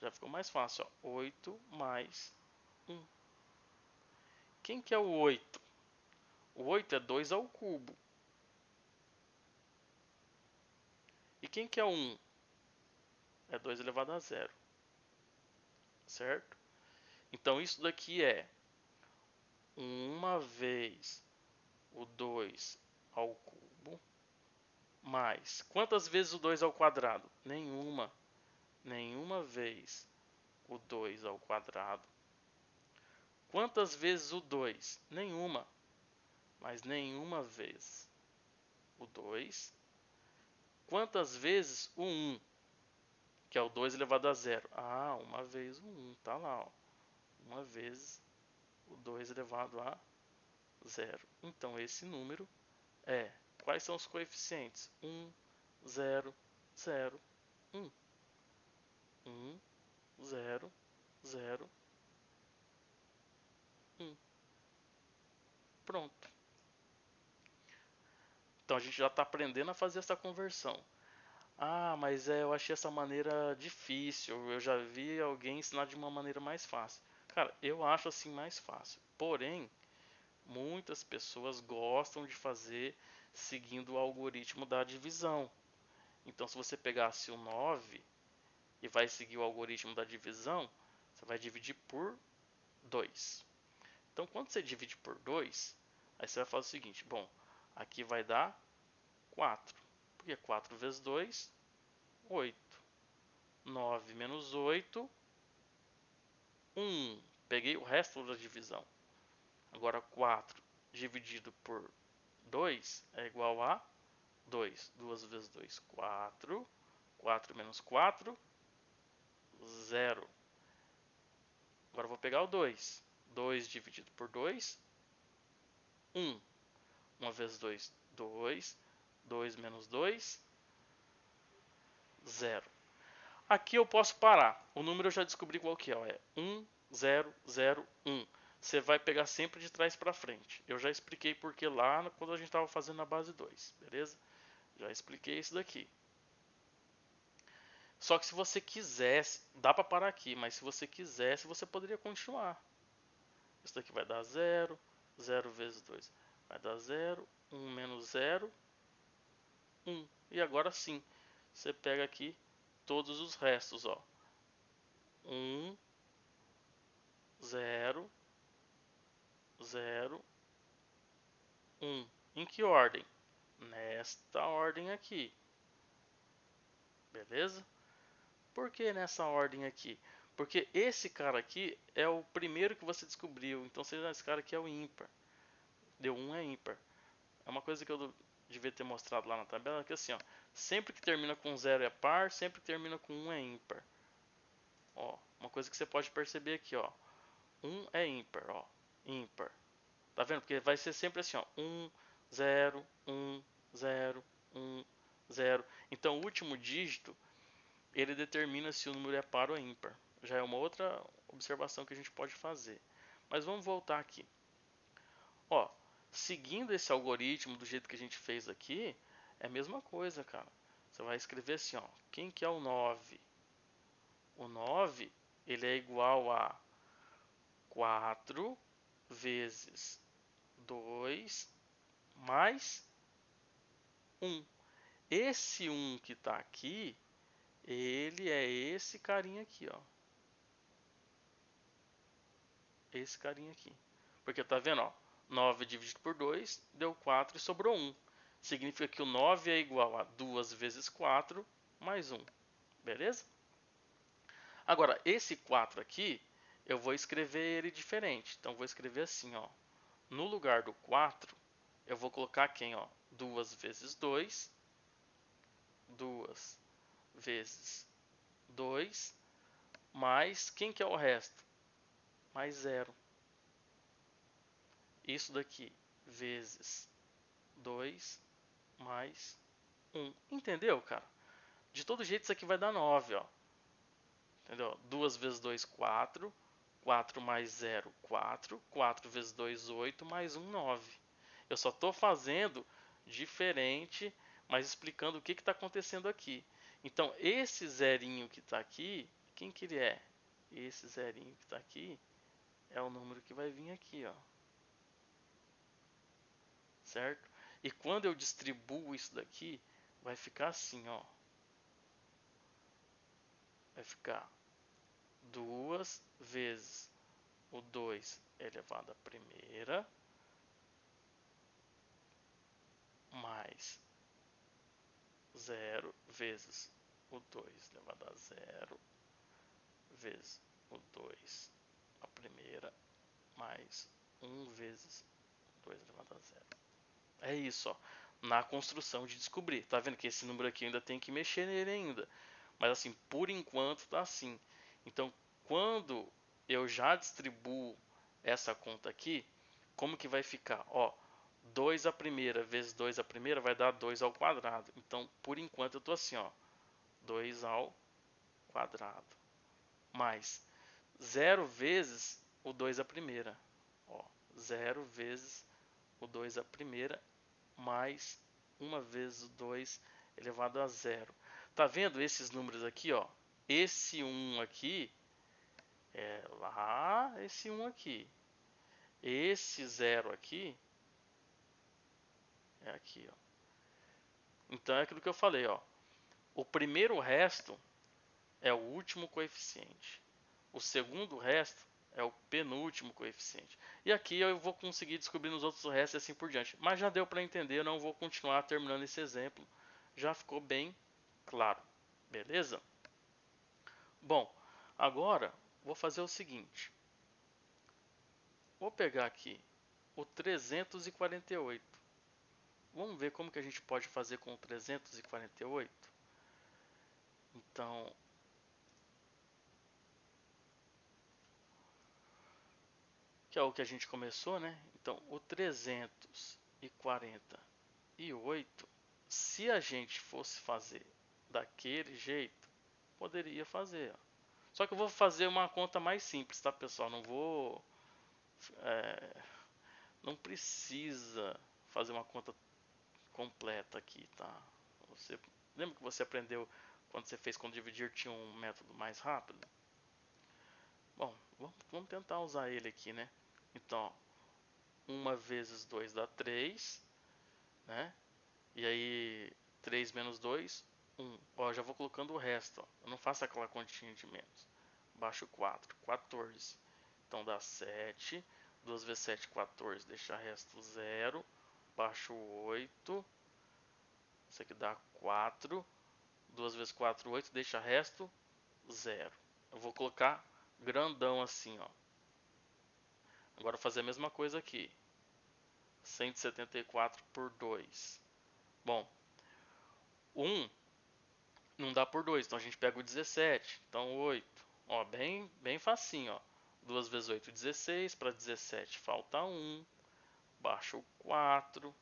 Já ficou mais fácil. 8 mais 1. Quem que é o 8? O 8 é 2 ao cubo. E quem que é o 1? É 2 elevado a zero. Certo? Então isso daqui é 1 vez o 2 ao cubo mais. Quantas vezes o 2 ao quadrado? Nenhuma. Nenhuma vez o 2 ao quadrado. Quantas vezes o 2? Nenhuma. Mas nenhuma vez o 2. Quantas vezes o 1? Que é o 2 elevado a zero. Uma vez o 1. Tá lá, ó. Uma vez o 2 elevado a zero. Então esse número é. Quais são os coeficientes? 1, 0, 0, 1. 1, 0, 0, 1. Pronto. Então a gente já está aprendendo a fazer essa conversão. Ah, mas eu achei essa maneira difícil. Eu já vi alguém ensinar de uma maneira mais fácil. Cara, eu acho assim mais fácil. Porém, muitas pessoas gostam de fazer seguindo o algoritmo da divisão. Então, se você pegasse o 9 e vai seguir o algoritmo da divisão, você vai dividir por 2. Então, quando você divide por 2, aí você vai fazer o seguinte: bom, aqui vai dar 4. Porque 4 vezes 2, 8. 9 menos 8, 1. Peguei o resto da divisão. Agora 4 dividido por 2 é igual a 2. 2 vezes 2, 4. 4 menos 4, 0. Agora eu vou pegar o 2. 2 dividido por 2, 1. 1 vezes 2, 2. 2 menos 2, 0. Aqui eu posso parar. O número eu já descobri qual que é. É 1, 0, 0, 1. Você vai pegar sempre de trás para frente. Eu já expliquei porque lá quando a gente estava fazendo a base 2, beleza? Já expliquei isso daqui. Só que se você quisesse, dá para parar aqui, mas se você quisesse, você poderia continuar. Isso daqui vai dar 0, 0 vezes 2 vai dar 0, 1 menos 0, 1. E agora sim, você pega aqui todos os restos, ó. 1, 0, 0, 1. Em que ordem? Nesta ordem aqui. Beleza? Por que nessa ordem aqui? Porque esse cara aqui é o primeiro que você descobriu. Então esse cara aqui é o ímpar. Deu 1 é ímpar. É uma coisa que eu devia ter mostrado lá na tabela. Que assim, ó, sempre que termina com 0 é par, sempre que termina com 1 é ímpar. Ó, uma coisa que você pode perceber aqui, ó. 1 é ímpar, ó. Ímpar. Tá vendo? Porque vai ser sempre assim, ó. 1, 0, 1, 0, 1, 0. Então o último dígito ele determina se o número é par ou ímpar. Já é uma outra observação que a gente pode fazer. Mas vamos voltar aqui. Ó, seguindo esse algoritmo do jeito que a gente fez aqui, é a mesma coisa, cara. Você vai escrever assim, ó. Quem que é o 9? O 9, ele é igual a 4 vezes 2 mais 1. Esse 1 que está aqui, ele é esse carinha aqui, ó. Esse carinha aqui. Porque tá vendo, ó, 9 dividido por 2 deu 4 e sobrou 1. Significa que o 9 é igual a 2 vezes 4 mais 1. Beleza? Agora, esse 4 aqui, eu vou escrever ele diferente. Então, vou escrever assim, ó. No lugar do 4, eu vou colocar quem, ó? 2 vezes 2. 2 vezes 2 mais quem que é o resto? Mais 0. Isso daqui vezes 2 mais 1. Entendeu, cara? De todo jeito isso aqui vai dar 9, ó. Entendeu? 2 vezes 2, 4. 4 mais 0, 4. 4 vezes 2, 8. Mais 1, 9. Eu só estou fazendo diferente, mas explicando o que está acontecendo aqui. Então, esse zerinho que está aqui, quem que ele é? Esse zerinho que está aqui é o número que vai vir aqui, ó. Certo? E quando eu distribuo isso daqui, vai ficar assim, ó. Vai ficar 2 vezes o 2 elevado à primeira mais 0 vezes o 2 elevado a 0 vezes o 2 à primeira mais 1 vezes o 2 elevado a 0. É isso, ó. Na construção de descobrir. Tá vendo que esse número aqui ainda tem que mexer nele ainda. Mas assim, por enquanto tá assim. Então, quando eu já distribuo essa conta aqui, como que vai ficar? Ó, 2 à primeira vezes 2 à primeira vai dar 2 ao quadrado. Então, por enquanto eu tô assim, ó. 2 ao quadrado. Mais 0 vezes o 2 à primeira. Ó, 0 vezes o 2 à primeira mais 1 vezes o 2 elevado a 0. Tá vendo esses números aqui, ó? Esse 1 aqui é lá, esse 1 aqui. Esse 0 aqui é aqui, ó. Então é aquilo que eu falei, ó. O primeiro resto é o último coeficiente. O segundo resto é o penúltimo coeficiente. E aqui eu vou conseguir descobrir nos outros restos e assim por diante. Mas já deu para entender, eu não vou continuar terminando esse exemplo. Já ficou bem claro. Beleza? Bom, agora vou fazer o seguinte. Vou pegar aqui o 348. Vamos ver como que a gente pode fazer com o 348? Então, que é o que a gente começou, né? Então, o 348, se a gente fosse fazer daquele jeito, poderia fazer. Ó. Só que eu vou fazer uma conta mais simples, tá, pessoal? Não vou... não precisa fazer uma conta completa aqui, tá? Você lembra que você aprendeu quando você fez com dividir tinha um método mais rápido? Bom, vamos tentar usar ele aqui, né? Então, 1 vezes 2 dá 3, né? E aí 3 menos 2, 1. Ó, já vou colocando o resto, ó. Eu não faço aquela continha de menos. Baixo 4, 14. Então dá 7. 2 vezes 7, 14. Deixa resto 0. Baixo 8. Isso aqui dá 4. 2 vezes 4, 8. Deixa resto 0. Eu vou colocar grandão assim, ó. Agora fazer a mesma coisa aqui. 174 por 2. Bom, 1 não dá por 2, então a gente pega o 17. Então 8. Ó, bem facinho, ó. 2 vezes 8, 16. Para 17 falta 1. Baixa o 4.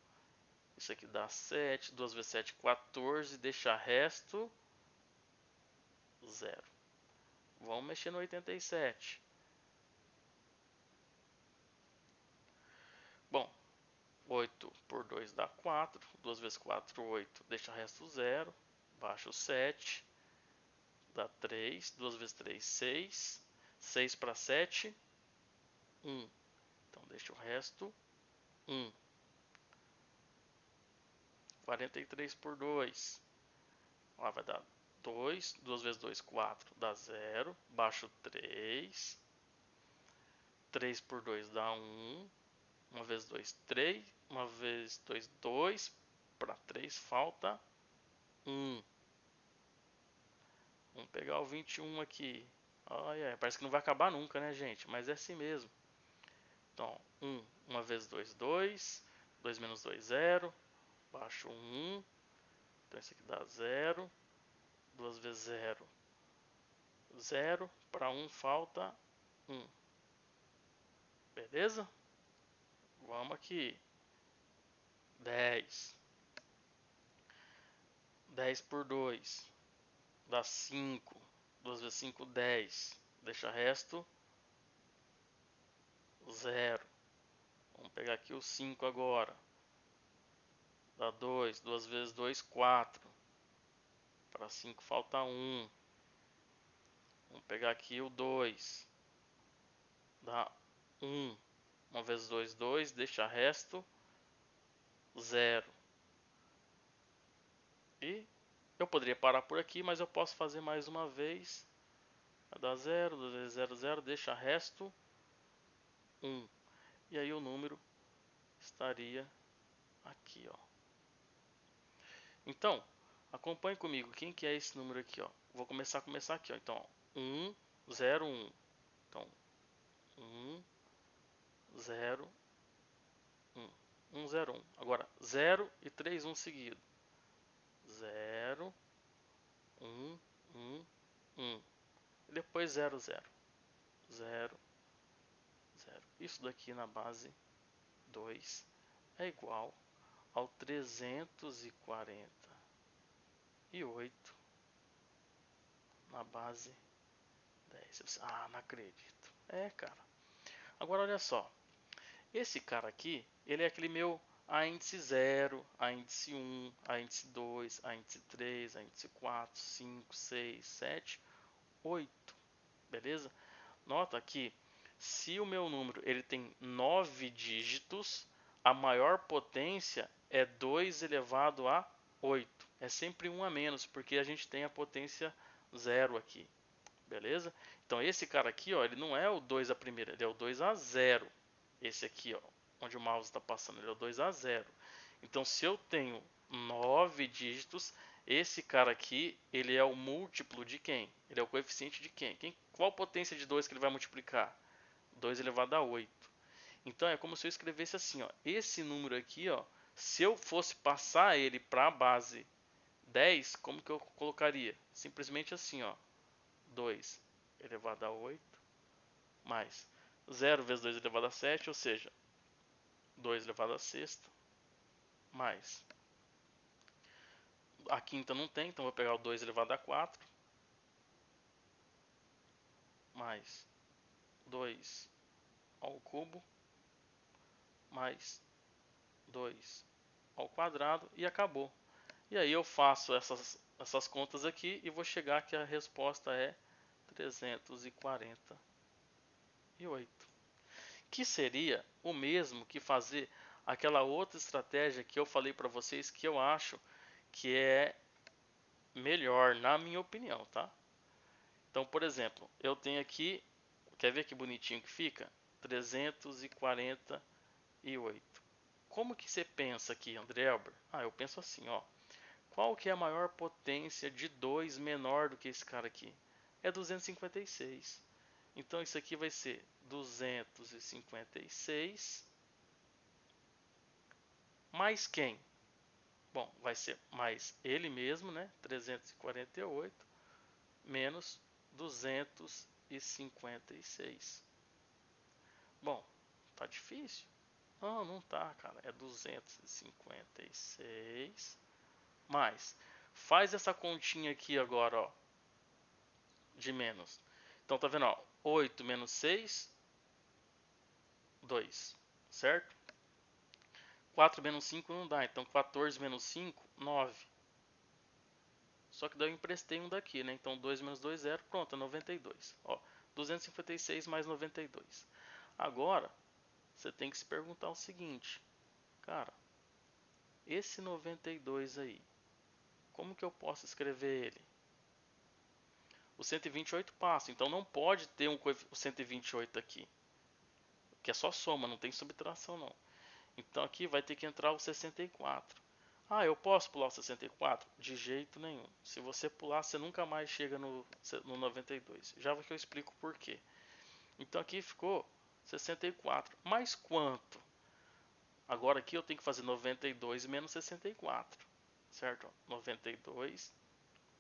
Isso aqui dá 7. 2 vezes 7, 14. Deixa resto 0. Vamos mexer no 87. Bom, 8 por 2 dá 4. 2 vezes 4, 8. Deixa resto 0. Baixa o 7. Dá 3. 2 vezes 3, 6. 6 para 7, 1. Então deixa o resto 1. 43 por 2. Lá vai dar 2. 2 vezes 2, 4. Dá 0. Baixo 3. 3 por 2 dá 1. 1 vezes 2, 3. 1 vezes 2, 2. Para 3 falta 1. Vamos pegar o 21 aqui. Olha, parece que não vai acabar nunca, né, gente? Mas é assim mesmo. Então, 1. 1 vezes 2, 2. 2 menos 2, 0. Baixo 1. Então, esse aqui dá 0. 2 vezes 0, 0. Para 1 falta 1. Beleza? Vamos aqui. 10. 10 por 2 dá 5. 2 vezes 5, 10. Deixa resto 0. Vamos pegar aqui o 5 agora. Dá 2. 2 vezes 2, 4. Para 5 falta 1. Vamos pegar aqui o 2. Dá 1. 1 vezes 2, 2. Deixa resto 0. E eu poderia parar por aqui, mas eu posso fazer mais uma vez. Vai dar 0, 2 vezes 0, 0. Deixa resto 1. E aí o número estaria aqui, ó. Então, acompanhe comigo. Quem que é esse número aqui, ó? Vou começar aqui, ó. Então, 1, 0, 1. Então, 1, 0, 1. 1, 0, 1. Agora, 0 e 3, 1 seguido. 0, 1, 1, 1. E depois 0, 0. 0, 0. Isso daqui na base 2 é igual ao 348 na base 10. Ah, não acredito. É, cara. Agora olha só. Esse cara aqui, ele é aquele meu a índice 0, a índice 1, a índice 2, a índice 3, a índice 4, 5, 6, 7, 8. Beleza? Nota que se o meu número ele tem 9 dígitos, a maior potência é 2 elevado a 8. É sempre um a menos, porque a gente tem a potência 0 aqui. Beleza? Então esse cara aqui, ó, ele não é o 2 a primeira, ele é o 2 a 0. Esse aqui, ó, onde o mouse está passando, ele é o 2 a 0. Então se eu tenho 9 dígitos, esse cara aqui, ele é o múltiplo de quem? Ele é o coeficiente de quem? Qual potência de 2 que ele vai multiplicar? 2 elevado a 8. Então é como se eu escrevesse assim, ó, esse número aqui, ó, se eu fosse passar ele para a base 10, como que eu colocaria? Simplesmente assim, ó, 2 elevado a 8 mais 0 vezes 2 elevado a 7, ou seja, 2 elevado a sexta, mais a quinta não tem, então vou pegar o 2 elevado a 4, mais 2 ao cubo, mais 2 ao quadrado e acabou. E aí eu faço essas contas aqui e vou chegar que a resposta é 348. Que seria o mesmo que fazer aquela outra estratégia que eu falei para vocês que eu acho que é melhor, na minha opinião, tá? Então, por exemplo, eu tenho aqui, quer ver que bonitinho que fica? 348. Como que você pensa aqui, André Elber? Eu penso assim, ó. Qual que é a maior potência de 2 menor do que esse cara aqui? É 256. Então isso aqui vai ser 256 mais quem? Bom, vai ser mais ele mesmo, né? 348 menos 256. Bom, tá difícil? Não, não tá, cara. É 256 mais. Faz essa continha aqui agora, ó, de menos. Então tá vendo, ó, 8 menos 6, 2, certo? 4 menos 5 não dá, então 14 menos 5, 9. Só que daí eu emprestei um daqui, né? Então 2 menos 2, 0, pronto, é 92. Ó, 256 mais 92. Agora, você tem que se perguntar o seguinte, cara, esse 92 aí, como que eu posso escrever ele? O 128 passa, então não pode ter o 128 aqui, que é só soma, não tem subtração não. Então aqui vai ter que entrar o 64. Eu posso pular o 64? De jeito nenhum. Se você pular, você nunca mais chega no 92. Já que eu explico por quê. Então aqui ficou 64. Mais quanto? Agora aqui eu tenho que fazer 92 menos 64. Certo? 92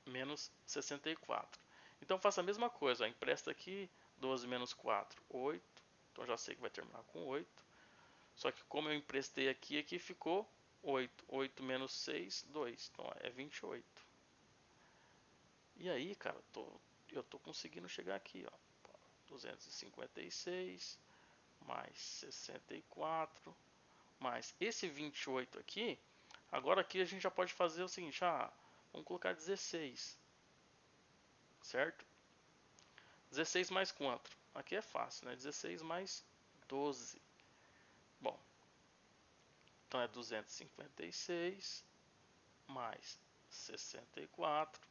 menos 64. Então faça a mesma coisa. Empresta aqui 12 menos 4, 8. Então já sei que vai terminar com 8. Só que como eu emprestei aqui, aqui ficou 8. 8 menos 6, 2. Então é 28. E aí, cara, eu tô conseguindo chegar aqui, ó. 256 mais 64 mais esse 28 aqui. Agora aqui a gente já pode fazer o seguinte, vamos colocar 16. Certo? 16 mais quanto? Aqui é fácil, né? 16 mais 12. Bom, então é 256 mais 64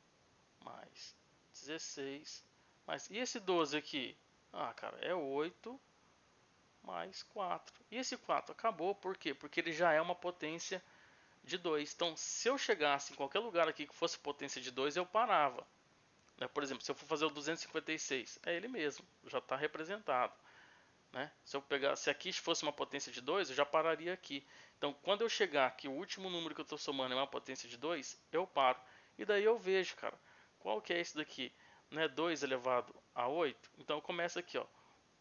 mais 16 mais. E esse 12 aqui? Cara, é 8 mais 4. E esse 4 acabou, por quê? Porque ele já é uma potência de 2. Então, se eu chegasse em qualquer lugar aqui que fosse potência de 2, eu parava. Por exemplo, se eu for fazer o 256, é ele mesmo, já está representado. Se aqui fosse uma potência de 2, eu já pararia aqui. Então, quando eu chegar que o último número que eu estou somando é uma potência de 2, eu paro. E daí eu vejo, cara, qual que é esse daqui? 2 elevado a 8? Então, eu começo aqui, ó.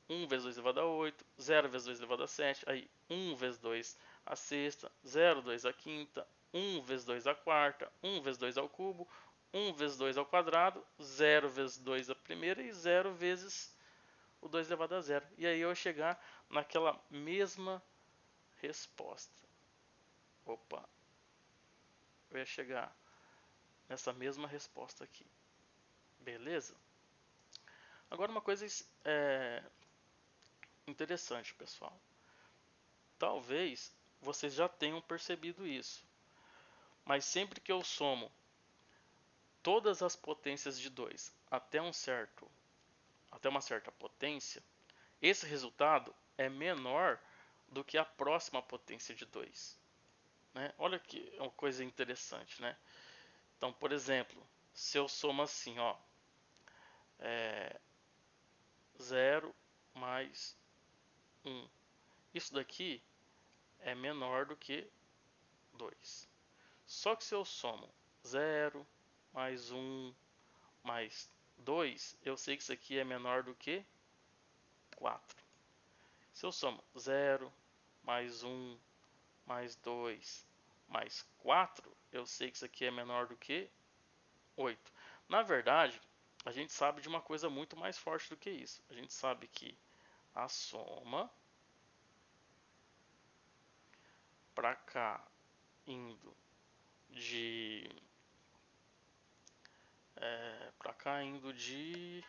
1 vezes 2 elevado a 8, 0 vezes 2 elevado a 7, aí 1 vezes 2 a sexta, 0 2 a quinta, 1 vezes 2 a quarta, 1 vezes 2 ao cubo, 1 vezes 2 ao quadrado, 0 vezes 2 a primeira e 0 vezes o 2 elevado a 0. E aí eu chegar naquela mesma resposta. Opa, eu ia chegar nessa mesma resposta aqui. Beleza? Agora uma coisa interessante, pessoal. Talvez vocês já tenham percebido isso, mas sempre que eu somo todas as potências de 2 até uma certa potência, esse resultado é menor do que a próxima potência de 2. Né? Olha que é uma coisa interessante, né? Então, por exemplo, se eu somo assim, ó, 0 mais 1, isso daqui é menor do que 2. Só que se eu somo 0 mais 1 mais 2, eu sei que isso aqui é menor do que 4. Se eu somo 0 mais 1 mais 2 mais 4, eu sei que isso aqui é menor do que 8. Na verdade, a gente sabe de uma coisa muito mais forte do que isso. A gente sabe que a soma para cá indo de para cá indo de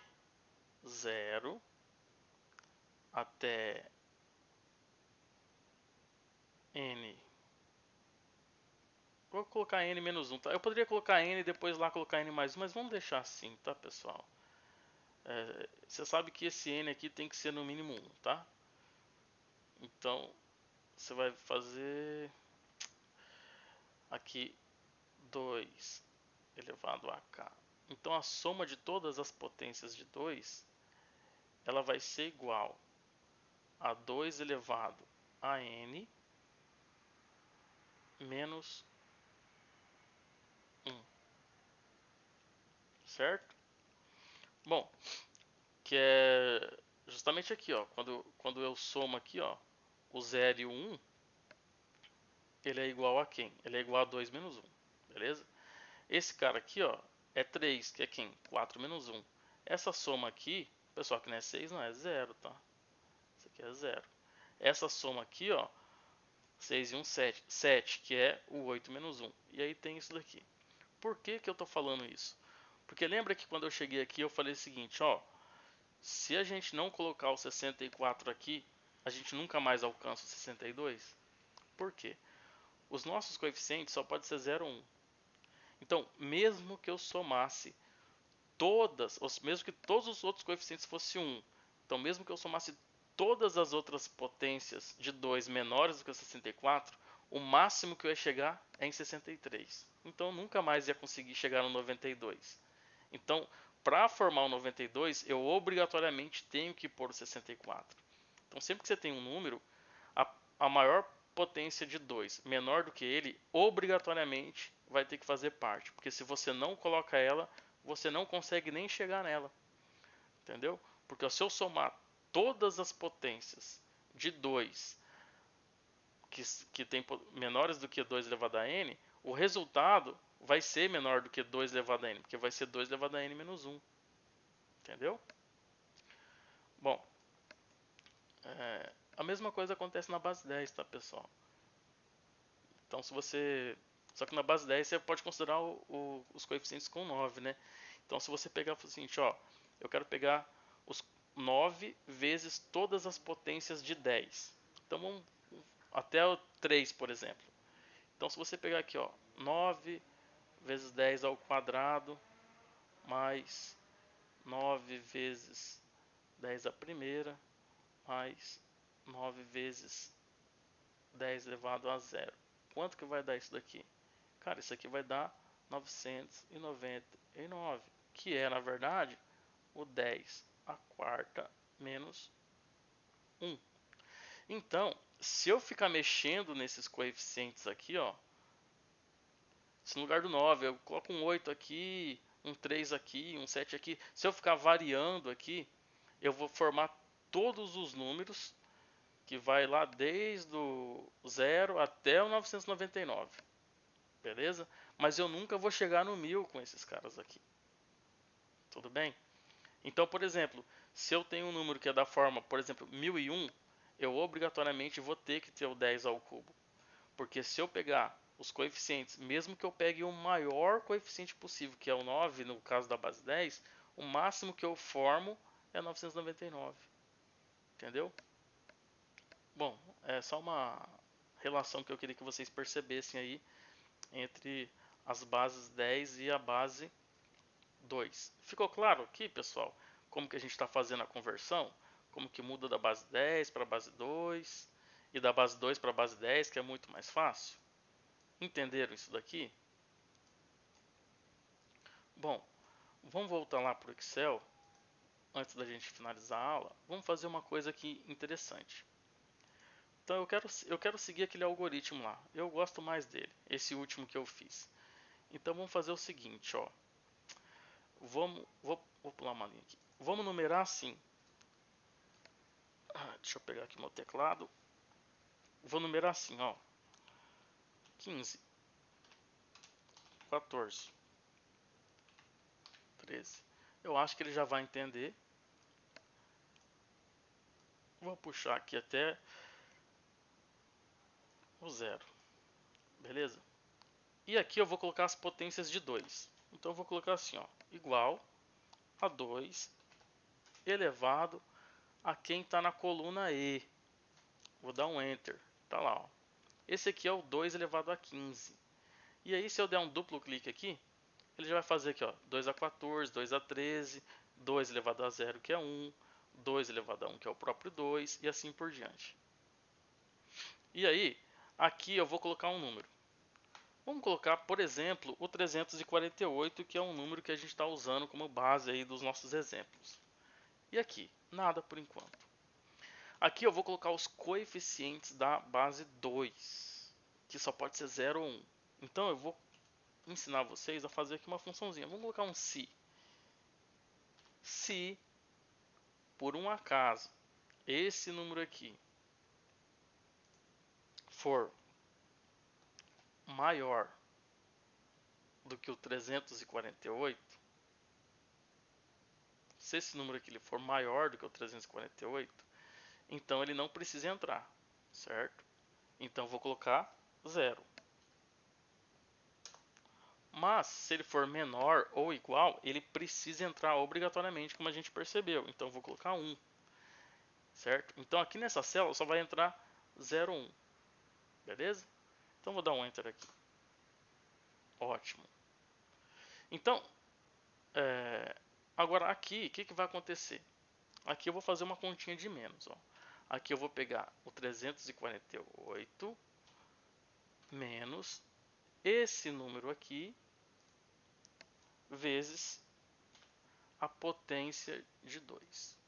0 até n. Vou colocar n menos 1, tá? Eu poderia colocar n e depois lá colocar n mais 1, mas vamos deixar assim, tá, pessoal? Você sabe que esse n aqui tem que ser no mínimo 1, tá? Então, você vai fazer aqui 2 elevado a k. Então, a soma de todas as potências de 2, ela vai ser igual a 2 elevado a n menos 1, certo? Bom, que é justamente aqui, ó, quando eu somo aqui, ó, o 0 e o 1, ele é igual a quem? Ele é igual a 2 menos 1, beleza? Esse cara aqui, ó, é 3, que é quem? 4 menos 1. Essa soma aqui, pessoal, que não é 6, não é 0, tá? Isso aqui é 0. Essa soma aqui, ó, 6 e 1, 7. 7, que é o 8 menos 1. E aí tem isso daqui. Por que que eu tô falando isso? Porque lembra que quando eu cheguei aqui eu falei o seguinte, ó, se a gente não colocar o 64 aqui, a gente nunca mais alcança o 62. Por quê? Os nossos coeficientes só podem ser 0 ou 1. Então, mesmo que eu somasse mesmo que todos os outros coeficientes fossem 1, então mesmo que eu somasse todas as outras potências de 2 menores do que o 64, o máximo que eu ia chegar é em 63. Então eu nunca mais ia conseguir chegar no 92. Então, para formar o 92, eu obrigatoriamente tenho que pôr o 64. Então, sempre que você tem um número, a maior potência de 2 menor do que ele, obrigatoriamente vai ter que fazer parte. Porque se você não coloca ela, você não consegue nem chegar nela. Entendeu? Porque se eu somar todas as potências de 2 que tem menores do que 2 elevado a n, o resultado vai ser menor do que 2 elevado a n, porque vai ser 2 elevado a n menos 1. Entendeu? Bom, a mesma coisa acontece na base 10, tá, pessoal? Então, se você... Só que na base 10 você pode considerar os coeficientes com 9, né? Então, se você pegar o seguinte, ó, eu quero pegar os 9 vezes todas as potências de 10. Então, vamos até o 3, por exemplo. Então, se você pegar aqui, ó, 9 vezes 10 ao quadrado, mais 9 vezes 10 à primeira, mais 9 vezes 10 elevado a zero. Quanto que vai dar isso daqui? Cara, isso aqui vai dar 999, que é, na verdade, o 10 à quarta menos 1. Então, se eu ficar mexendo nesses coeficientes aqui, ó, se no lugar do 9 eu coloco um 8 aqui, um 3 aqui, um 7 aqui, se eu ficar variando aqui, eu vou formar todos os números que vai lá desde o 0 até o 999. Beleza? Mas eu nunca vou chegar no 1000 com esses caras aqui. Tudo bem? Então, por exemplo, se eu tenho um número que é da forma, por exemplo, 1001, eu obrigatoriamente vou ter que ter o 10 ao cubo. Porque se eu pegar os coeficientes, mesmo que eu pegue o maior coeficiente possível, que é o 9 no caso da base 10, o máximo que eu formo é 999. Entendeu? Bom, é só uma relação que eu queria que vocês percebessem aí entre as bases 10 e a base 2. Ficou claro aqui, pessoal, como que a gente está fazendo a conversão? Como que muda da base 10 para a base 2 e da base 2 para a base 10, que é muito mais fácil? Entenderam isso daqui? Bom, vamos voltar lá para o Excel antes da gente finalizar a aula. Vamos fazer uma coisa aqui interessante. Então eu quero seguir aquele algoritmo lá. Eu gosto mais dele, esse último que eu fiz. Então vamos fazer o seguinte, ó. Vou pular uma linha aqui. Vamos numerar assim. Deixa eu pegar aqui meu teclado. Vou numerar assim, ó. 15, 14, 13. Eu acho que ele já vai entender. Vou puxar aqui até o zero. Beleza? E aqui eu vou colocar as potências de 2. Então eu vou colocar assim, ó. Igual a 2 elevado a quem está na coluna E. Vou dar um Enter. Tá lá, ó. Esse aqui é o 2 elevado a 15. E aí, se eu der um duplo clique aqui, ele já vai fazer aqui, ó, 2 a 14, 2 a 13, 2 elevado a 0, que é 1, 2 elevado a 1, que é o próprio 2, e assim por diante. E aí, aqui eu vou colocar um número. Vamos colocar, por exemplo, o 348, que é um número que a gente está usando como base aí dos nossos exemplos. E aqui, nada por enquanto. Aqui eu vou colocar os coeficientes da base 2, que só pode ser 0 ou 1. Então eu vou ensinar vocês a fazer aqui uma funçãozinha. Vamos colocar um se. Se, por um acaso, esse número aqui for maior do que o 348, se esse número aqui for maior do que o 348, então ele não precisa entrar, certo? Então vou colocar 0. Mas se ele for menor ou igual, ele precisa entrar obrigatoriamente, como a gente percebeu. Então vou colocar 1, certo? Então aqui nessa célula só vai entrar 0, 1, beleza? Então vou dar um Enter aqui. Ótimo. Então, agora aqui, o que vai acontecer? Aqui eu vou fazer uma continha de menos. Ó. Aqui eu vou pegar o 348 menos esse número aqui vezes a potência de 2.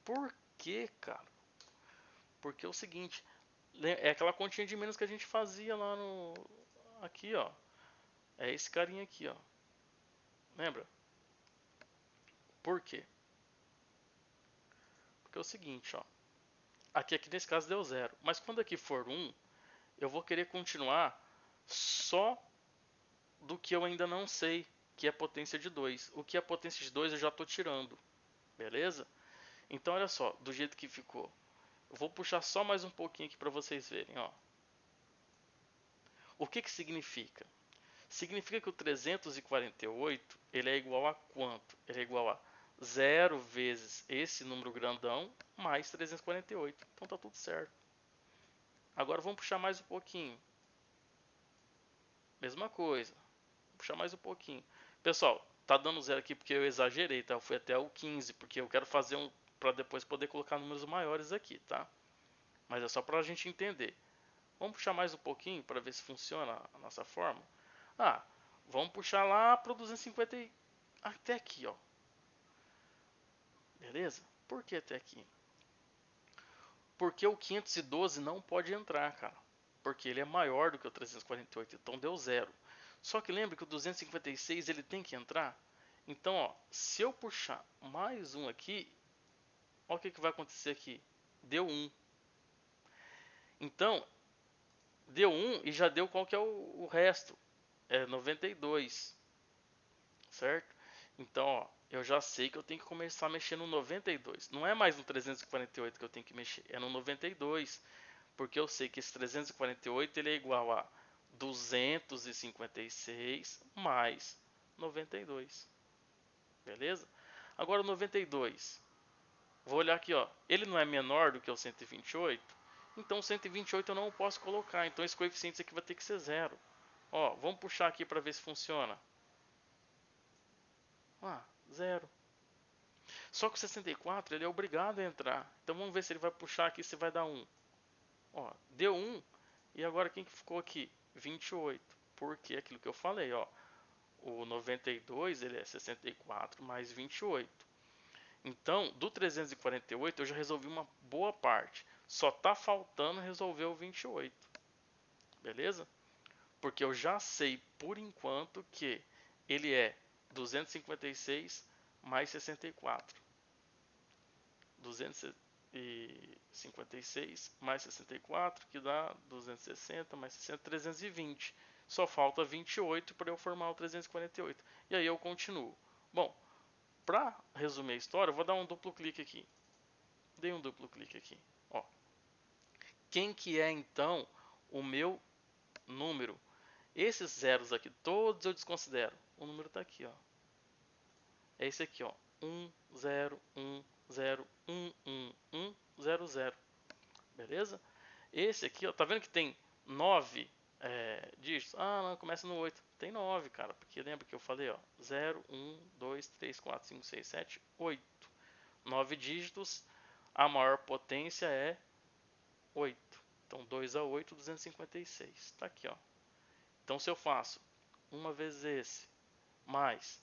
Por que, cara? Porque é o seguinte, é aquela continha de menos que a gente fazia lá no... Aqui, ó. É esse carinha aqui, ó. Lembra? Por quê? Porque é o seguinte, ó. Aqui nesse caso deu 0. Mas quando aqui for 1, eu vou querer continuar só do que eu ainda não sei, que é a potência de 2. O que é a potência de 2 eu já estou tirando. Beleza? Então olha só, do jeito que ficou. Eu vou puxar só mais um pouquinho aqui para vocês verem. Ó. O que significa? Significa que o 348 ele é igual a quanto? Ele é igual a 0 vezes esse número grandão mais 348. Então tá tudo certo. Agora vamos puxar mais um pouquinho. Mesma coisa. Vou puxar mais um pouquinho. Pessoal, tá dando 0 aqui porque eu exagerei, tá? Eu fui até o 15, porque eu quero fazer um para depois poder colocar números maiores aqui, tá? Mas é só para a gente entender. Vamos puxar mais um pouquinho para ver se funciona a nossa forma. Ah, vamos puxar lá para o 250 até aqui, ó. Beleza? Por que até aqui? Porque o 512 não pode entrar, cara. Porque ele é maior do que o 348, então deu 0. Só que lembra que o 256 ele tem que entrar? Então, ó, se eu puxar mais um aqui, olha o que vai acontecer aqui. Deu 1. Então, deu 1 e já deu qual que é o resto. É 92. Certo? Então, ó, eu já sei que eu tenho que começar a mexer no 92. Não é mais no 348 que eu tenho que mexer, é no 92. Porque eu sei que esse 348 ele é igual a 256 mais 92. Beleza? Agora o 92. Vou olhar aqui, ó. Ele não é menor do que o 128? Então o 128 eu não posso colocar. Então esse coeficiente aqui vai ter que ser zero. Ó, vamos puxar aqui para ver se funciona. Ah, zero. Só que o 64 ele é obrigado a entrar. Então vamos ver se ele vai puxar aqui se vai dar 1. Ó, deu 1. E agora quem que ficou aqui? 28. Porque aquilo que eu falei, ó. O 92 ele é 64 mais 28. Então, do 348 eu já resolvi uma boa parte. Só tá faltando resolver o 28. Beleza? Porque eu já sei por enquanto que ele é 256 mais 64. 256 mais 64, que dá 260 mais 60, 320. Só falta 28 para eu formar o 348. E aí eu continuo. Bom, para resumir a história, eu vou dar um duplo clique aqui. Dei um duplo clique aqui. Ó. Quem que é então o meu número? Esses zeros aqui, todos eu desconsidero. O número está aqui, ó. É esse aqui, ó. 1, 0, 1, 0, 1, 1, 1, 0, 0. Beleza? Esse aqui, ó, tá vendo que tem 9 dígitos? Ah, não, começa no 8. Tem 9, cara, porque lembra que eu falei, ó, 0, 1, 2, 3, 4, 5, 6, 7, 8. 9 dígitos, a maior potência é 8. Então 2 a 8, 256. Tá aqui, ó. Então se eu faço 1 vezes esse, mais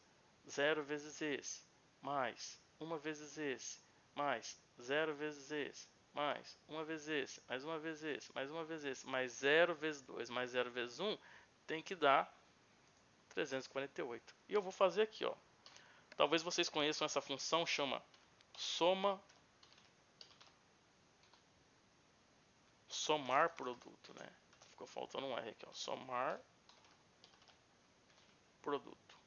0 vezes esse, mais 1 vezes esse, mais 0 vezes esse, mais 1 vezes esse, mais 1 vezes esse, mais 1 vezes esse, mais 0 vezes 2, mais 0 vezes 1, tem que dar 348. E eu vou fazer aqui, ó. Talvez vocês conheçam essa função, chama somar produto, né? Ficou faltando um R aqui, ó. Somar produto.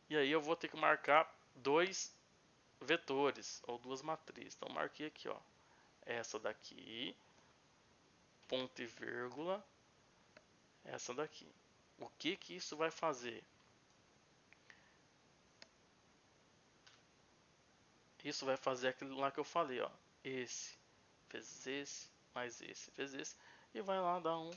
E aí eu vou ter que marcar dois vetores ou duas matrizes. Então marquei aqui, ó. Essa daqui, ponto e vírgula, essa daqui. O que que isso vai fazer? Isso vai fazer aquilo lá que eu falei, ó. Esse vezes esse, mais esse vezes esse, e vai lá dar um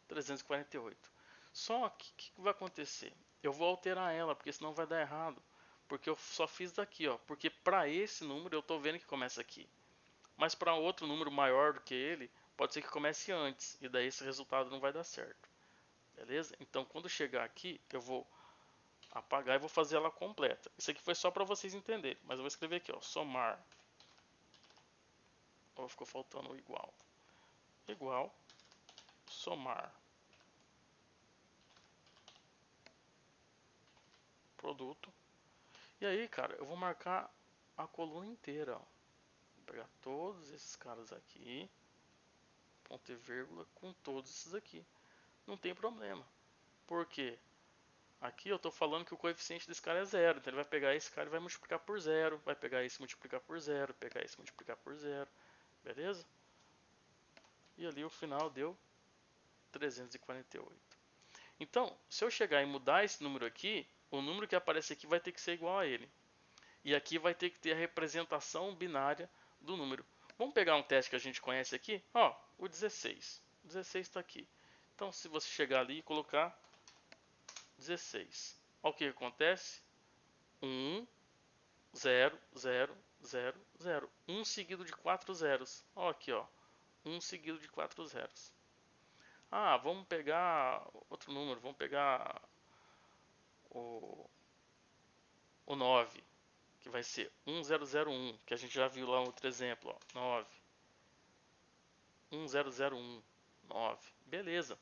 348. Só que o que vai acontecer? Eu vou alterar ela, porque senão vai dar errado. Porque eu só fiz daqui, ó. Porque para esse número eu estou vendo que começa aqui. Mas para outro número maior do que ele, pode ser que comece antes. E daí esse resultado não vai dar certo. Beleza? Então quando chegar aqui, eu vou apagar e vou fazer ela completa. Isso aqui foi só para vocês entenderem. Mas eu vou escrever aqui, ó. Somar. Ou ficou faltando o igual. Igual. Somar. Produto. E aí, cara, eu vou marcar a coluna inteira, ó. Vou pegar todos esses caras aqui, ponto e vírgula, com todos esses aqui. Não tem problema. Por quê? Aqui eu estou falando que o coeficiente desse cara é zero. Então ele vai pegar esse cara e vai multiplicar por zero. Vai pegar esse e multiplicar por zero. Pegar esse e multiplicar por zero. Beleza? E ali o final deu 348. Então, se eu chegar e mudar esse número aqui, o número que aparece aqui vai ter que ser igual a ele. E aqui vai ter que ter a representação binária do número. Vamos pegar um teste que a gente conhece aqui? Ó, o 16. O 16 está aqui. Então, se você chegar ali e colocar 16. Olha o que acontece. 1, 0, 0, 0, 0. 1 seguido de 4 zeros. Olha aqui, ó. 1 seguido de 4 zeros. Ah, vamos pegar outro número. Vamos pegar o, o 9. Que vai ser 1001, que a gente já viu lá no outro exemplo, ó, 9. 1001, 9. Beleza.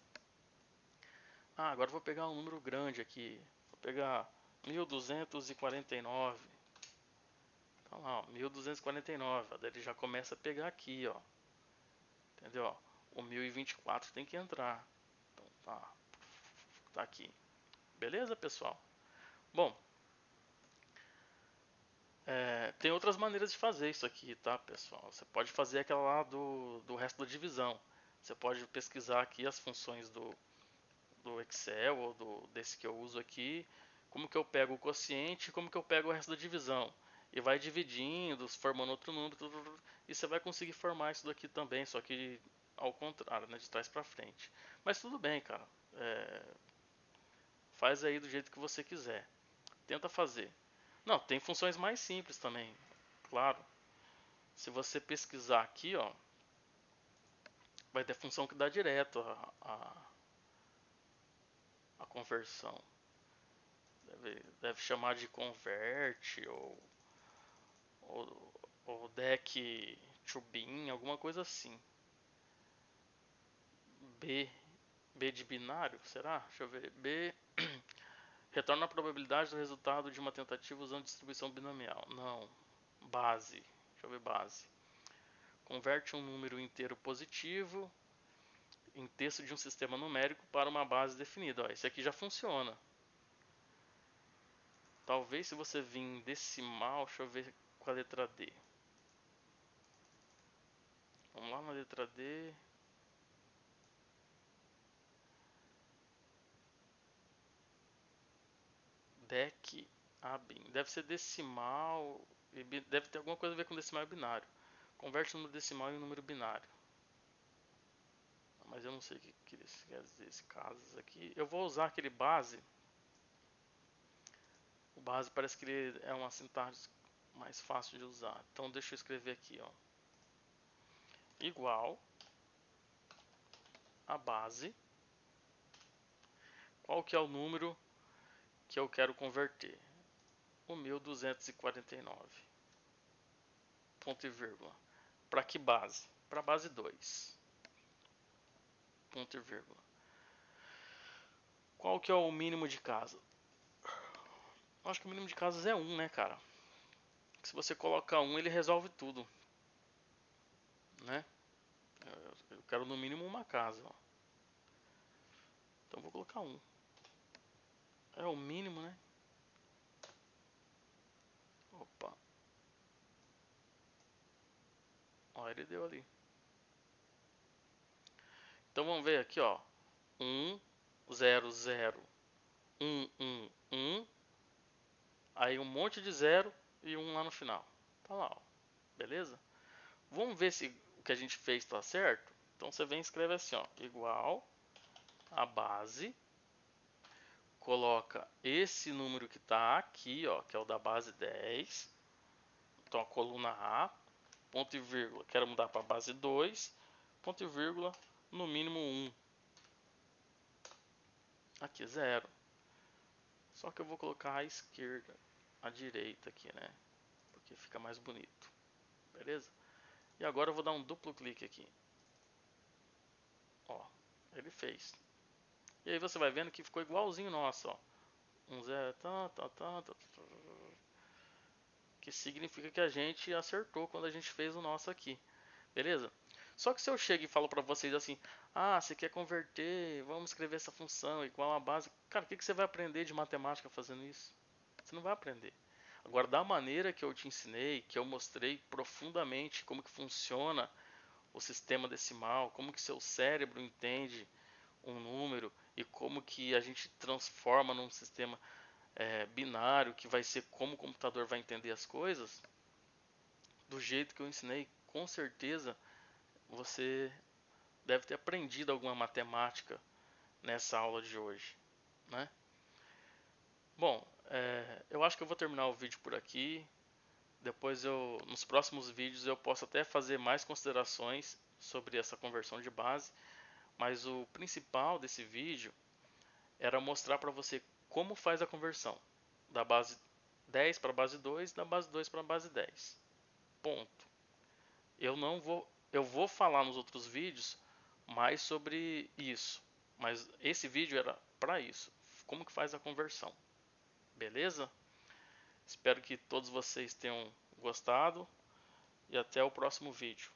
Ah, agora eu vou pegar um número grande aqui. Vou pegar 1249. Então lá, ó, 1249. Daí ele já começa a pegar aqui, ó. Entendeu? O 1024 tem que entrar. Então tá aqui. Beleza, pessoal? Bom, Tem outras maneiras de fazer isso aqui, tá, pessoal? Você pode fazer aquela lá do resto da divisão. Você pode pesquisar aqui as funções do Excel ou desse que eu uso aqui, como que eu pego o quociente, como que eu pego o resto da divisão. E vai dividindo, formando outro número, e você vai conseguir formar isso daqui também, só que ao contrário, né, de trás para frente. Mas tudo bem, cara. É, faz aí do jeito que você quiser. Tenta fazer. Não, tem funções mais simples também, claro. Se você pesquisar aqui, ó, vai ter função que dá direto a conversão. Deve chamar de convert ou, ou deck to bin, alguma coisa assim. B, B de binário, será? Deixa eu ver. B retorna a probabilidade do resultado de uma tentativa usando distribuição binomial. Não. Base. Deixa eu ver base. Converte um número inteiro positivo em texto de um sistema numérico para uma base definida. Ó, esse aqui já funciona. Talvez se você vir em decimal, deixa eu ver com a letra D. Vamos lá na letra D. Deck ABIN. Deve ser decimal. Deve ter alguma coisa a ver com decimal e binário. Converte o número decimal em um número binário. Mas eu não sei o que quer dizer esse caso aqui. Eu vou usar aquele base. O base parece que ele é uma sintaxe mais fácil de usar. Então deixa eu escrever aqui, ó. Igual a base. Qual que é o número que eu quero converter? O 1249. Ponto e vírgula. Para que base? Para base 2. Ponto e vírgula. Qual que é o mínimo de casas? Acho que o mínimo de casas é 1, né, cara? Se você colocar 1, ele resolve tudo, né? Eu quero no mínimo uma casa, ó. Então vou colocar 1. É o mínimo, né? Opa. Ó, ele deu ali. Então vamos ver aqui, ó. 1, 0, 0, 1, 1, 1. Aí um monte de 0 e 1 lá no final. Tá lá, ó. Beleza? Vamos ver se o que a gente fez está certo? Então você vem e escreve assim, ó. Igual a base. Coloca esse número que está aqui, ó, que é o da base 10. Então a coluna A, ponto e vírgula, quero mudar para base 2, ponto e vírgula, no mínimo 1. Aqui 0. Só que eu vou colocar à esquerda, à direita aqui, né? Porque fica mais bonito. Beleza? E agora eu vou dar um duplo clique aqui. Ó, ele fez. E aí você vai vendo que ficou igualzinho nosso, ó. 1, 0, que significa que a gente acertou quando a gente fez o nosso aqui. Beleza? Só que se eu chego e falo para vocês assim, ah, você quer converter, vamos escrever essa função igual a base. Cara, o que você vai aprender de matemática fazendo isso? Você não vai aprender. Agora, da maneira que eu te ensinei, que eu mostrei profundamente como que funciona o sistema decimal, como que seu cérebro entende um número e como que a gente transforma num sistema binário, que vai ser como o computador vai entender as coisas, do jeito que eu ensinei, com certeza você deve ter aprendido alguma matemática nessa aula de hoje, né? Bom, eu acho que eu vou terminar o vídeo por aqui. Depois nos próximos vídeos eu posso até fazer mais considerações sobre essa conversão de base, mas o principal desse vídeo era mostrar para você como faz a conversão da base 10 para a base 2, da base 2 para a base 10. Ponto. Eu vou falar nos outros vídeos mais sobre isso, mas esse vídeo era para isso, como que faz a conversão, beleza? Espero que todos vocês tenham gostado e até o próximo vídeo.